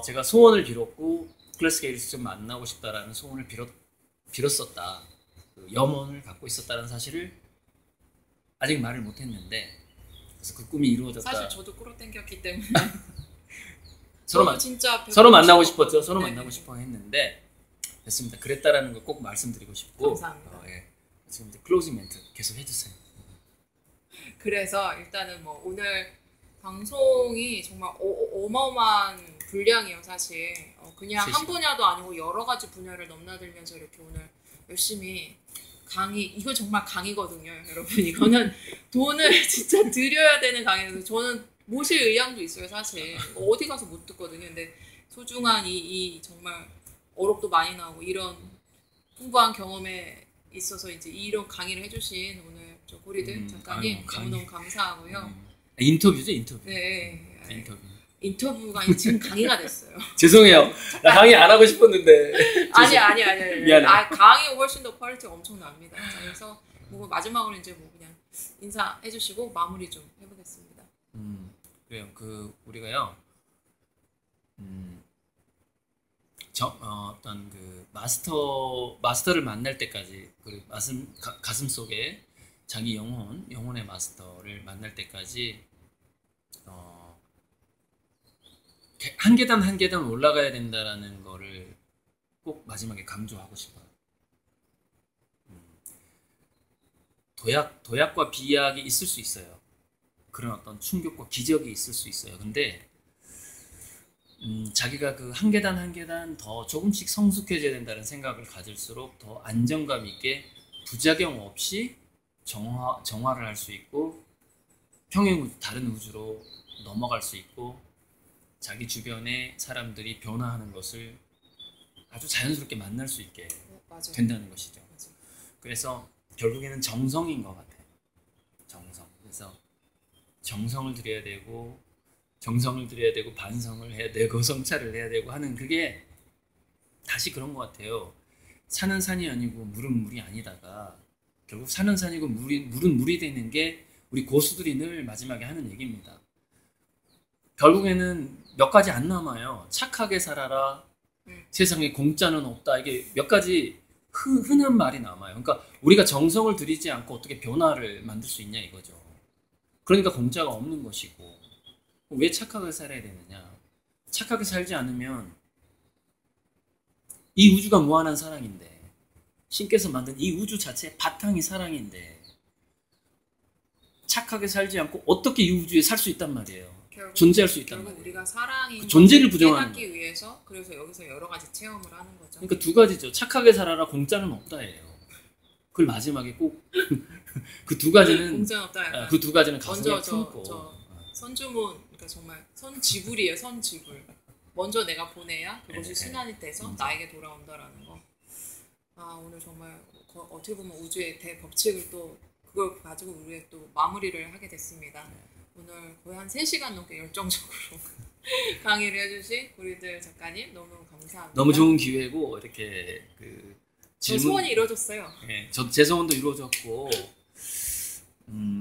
Speaker 2: 제가 소원을 빌었고 클래스 K를 직접 만나고 싶다라는 소원을 빌었었다. 그 염원을 갖고 있었다는 사실을 아직 말을 못했는데 그래서 그 꿈이 이루어졌다.
Speaker 1: 사실 저도 끌어당겼기 때문에
Speaker 2: 서로 만나고 싶었죠. 서로 만나고 싶어 했는데 됐습니다. 그랬다라는 거 꼭 말씀드리고 싶고.
Speaker 1: 감사합니다.
Speaker 2: 지금 이제 클로징 멘트 계속 해주세요.
Speaker 1: 그래서 일단은 뭐 오늘 방송이 정말 어마어마한 분량이에요. 사실 그냥 한 분야도 아니고 여러 가지 분야를 넘나들면서 이렇게 오늘 열심히 강의, 이거 정말 강의거든요, 여러분. 이거는 돈을 진짜 들여야 되는 강의여서 저는 모실 의향도 있어요, 사실. 어디 가서 못 듣거든요. 근데 소중한 이 정말 어록도 많이 나오고 이런 풍부한 경험에 있어서 이제 이런 강의를 해주신 오늘 저 고리들 작가님 너무너무 감사하고요.
Speaker 2: 인터뷰죠, 인터뷰.
Speaker 1: 네.
Speaker 2: 인터뷰가
Speaker 1: 지금 강의가 됐어요.
Speaker 2: 죄송해요. 나 강의 안 하고 싶었는데.
Speaker 1: 아니.
Speaker 2: 미안해.
Speaker 1: 강의 훨씬 더 퀄리티가 엄청납니다. 그래서 뭐 마지막으로 이제 뭐 그냥 인사해주시고 마무리 좀 해보겠습니다.
Speaker 2: 그래요. 우리가요. 어떤 그 마스터를 만날 때까지 그리고 가슴 속에 자기 영혼의 마스터를 만날 때까지 한 계단 한 계단 올라가야 된다라는 거를 꼭 마지막에 강조하고 싶어요. 도약과 비약이 있을 수 있어요. 그런 어떤 충격과 기적이 있을 수 있어요. 근데 자기가 그 한 계단 한 계단 더 조금씩 성숙해져야 된다는 생각을 가질수록 더 안정감 있게 부작용 없이 정화를 할 수 있고 다른 우주로 넘어갈 수 있고 자기 주변의 사람들이 변화하는 것을 아주 자연스럽게 만날 수 있게
Speaker 1: 맞아.
Speaker 2: 된다는 것이죠.
Speaker 1: 맞아.
Speaker 2: 그래서 결국에는 정성인 것 같아요. 정성. 그래서 정성을 들여야 되고 반성을 해야 되고 성찰을 해야 되고 하는 그게 다시 그런 것 같아요. 산은 산이 아니고 물은 물이 아니다가 결국 산은 산이고 물은 물이 되는 게 우리 고수들이 늘 마지막에 하는 얘기입니다. 결국에는 몇 가지 안 남아요. 착하게 살아라. 세상에 공짜는 없다. 이게 몇 가지 흔한 말이 남아요. 그러니까 우리가 정성을 들이지 않고 어떻게 변화를 만들 수 있냐 이거죠. 그러니까 공짜가 없는 것이고 왜 착하게 살아야 되느냐. 착하게 살지 않으면 이 우주가 무한한 사랑인데 신께서 만든 이 우주 자체의 바탕이 사랑인데 착하게 살지 않고 어떻게 이 우주에 살 수 있단 말이에요. 존재할 수 있단 말이에요.
Speaker 1: 우리가 사랑인
Speaker 2: 그 존재를 부정하는
Speaker 1: 깨닫기 위해서 그래서 여기서 여러 가지 체험을 하는 거죠.
Speaker 2: 그러니까 두 가지죠. 착하게 살아라 공짜는 없다예요. 그걸 마지막에 꼭 그 두 가지는
Speaker 1: 공짜는 없다.
Speaker 2: 그 두 가지는 가슴에
Speaker 1: 먼저
Speaker 2: 품고
Speaker 1: 저 선주문 그러니까 정말 선지불이에요. 선지불. 먼저 내가 보내야 그것이 순환이 돼서 나에게 돌아온다라는 거. 아 오늘 정말 어떻게 보면 우주의 대법칙을 또 그걸 가지고 우리가 또 마무리를 하게 됐습니다. 오늘 거의 한 3시간 넘게 열정적으로 강의를 해주신 구리들 작가님 너무 감사합니다.
Speaker 2: 너무 좋은 기회고 이렇게 그 질문
Speaker 1: 소원이 이루어졌어요.
Speaker 2: 네, 제 소원도 이루어졌고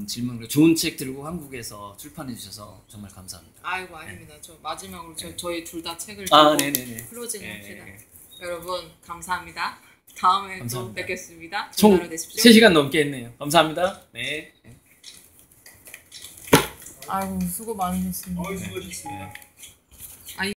Speaker 2: 질문 좋은 책 들고 한국에서 출판해 주셔서 정말 감사합니다.
Speaker 1: 아이고 아닙니다. 저 마지막으로 저희 둘 다 책을
Speaker 2: 네네네.
Speaker 1: 클로징 합시다. 여러분 감사합니다. 다음에
Speaker 2: 감사합니다.
Speaker 1: 또 뵙겠습니다.
Speaker 2: 총
Speaker 1: 좋은 하루 되십시오.
Speaker 2: 3시간 넘게 했네요. 감사합니다. 네.
Speaker 1: 아이고 수고 많으셨습니다.
Speaker 3: 수고하셨습니다.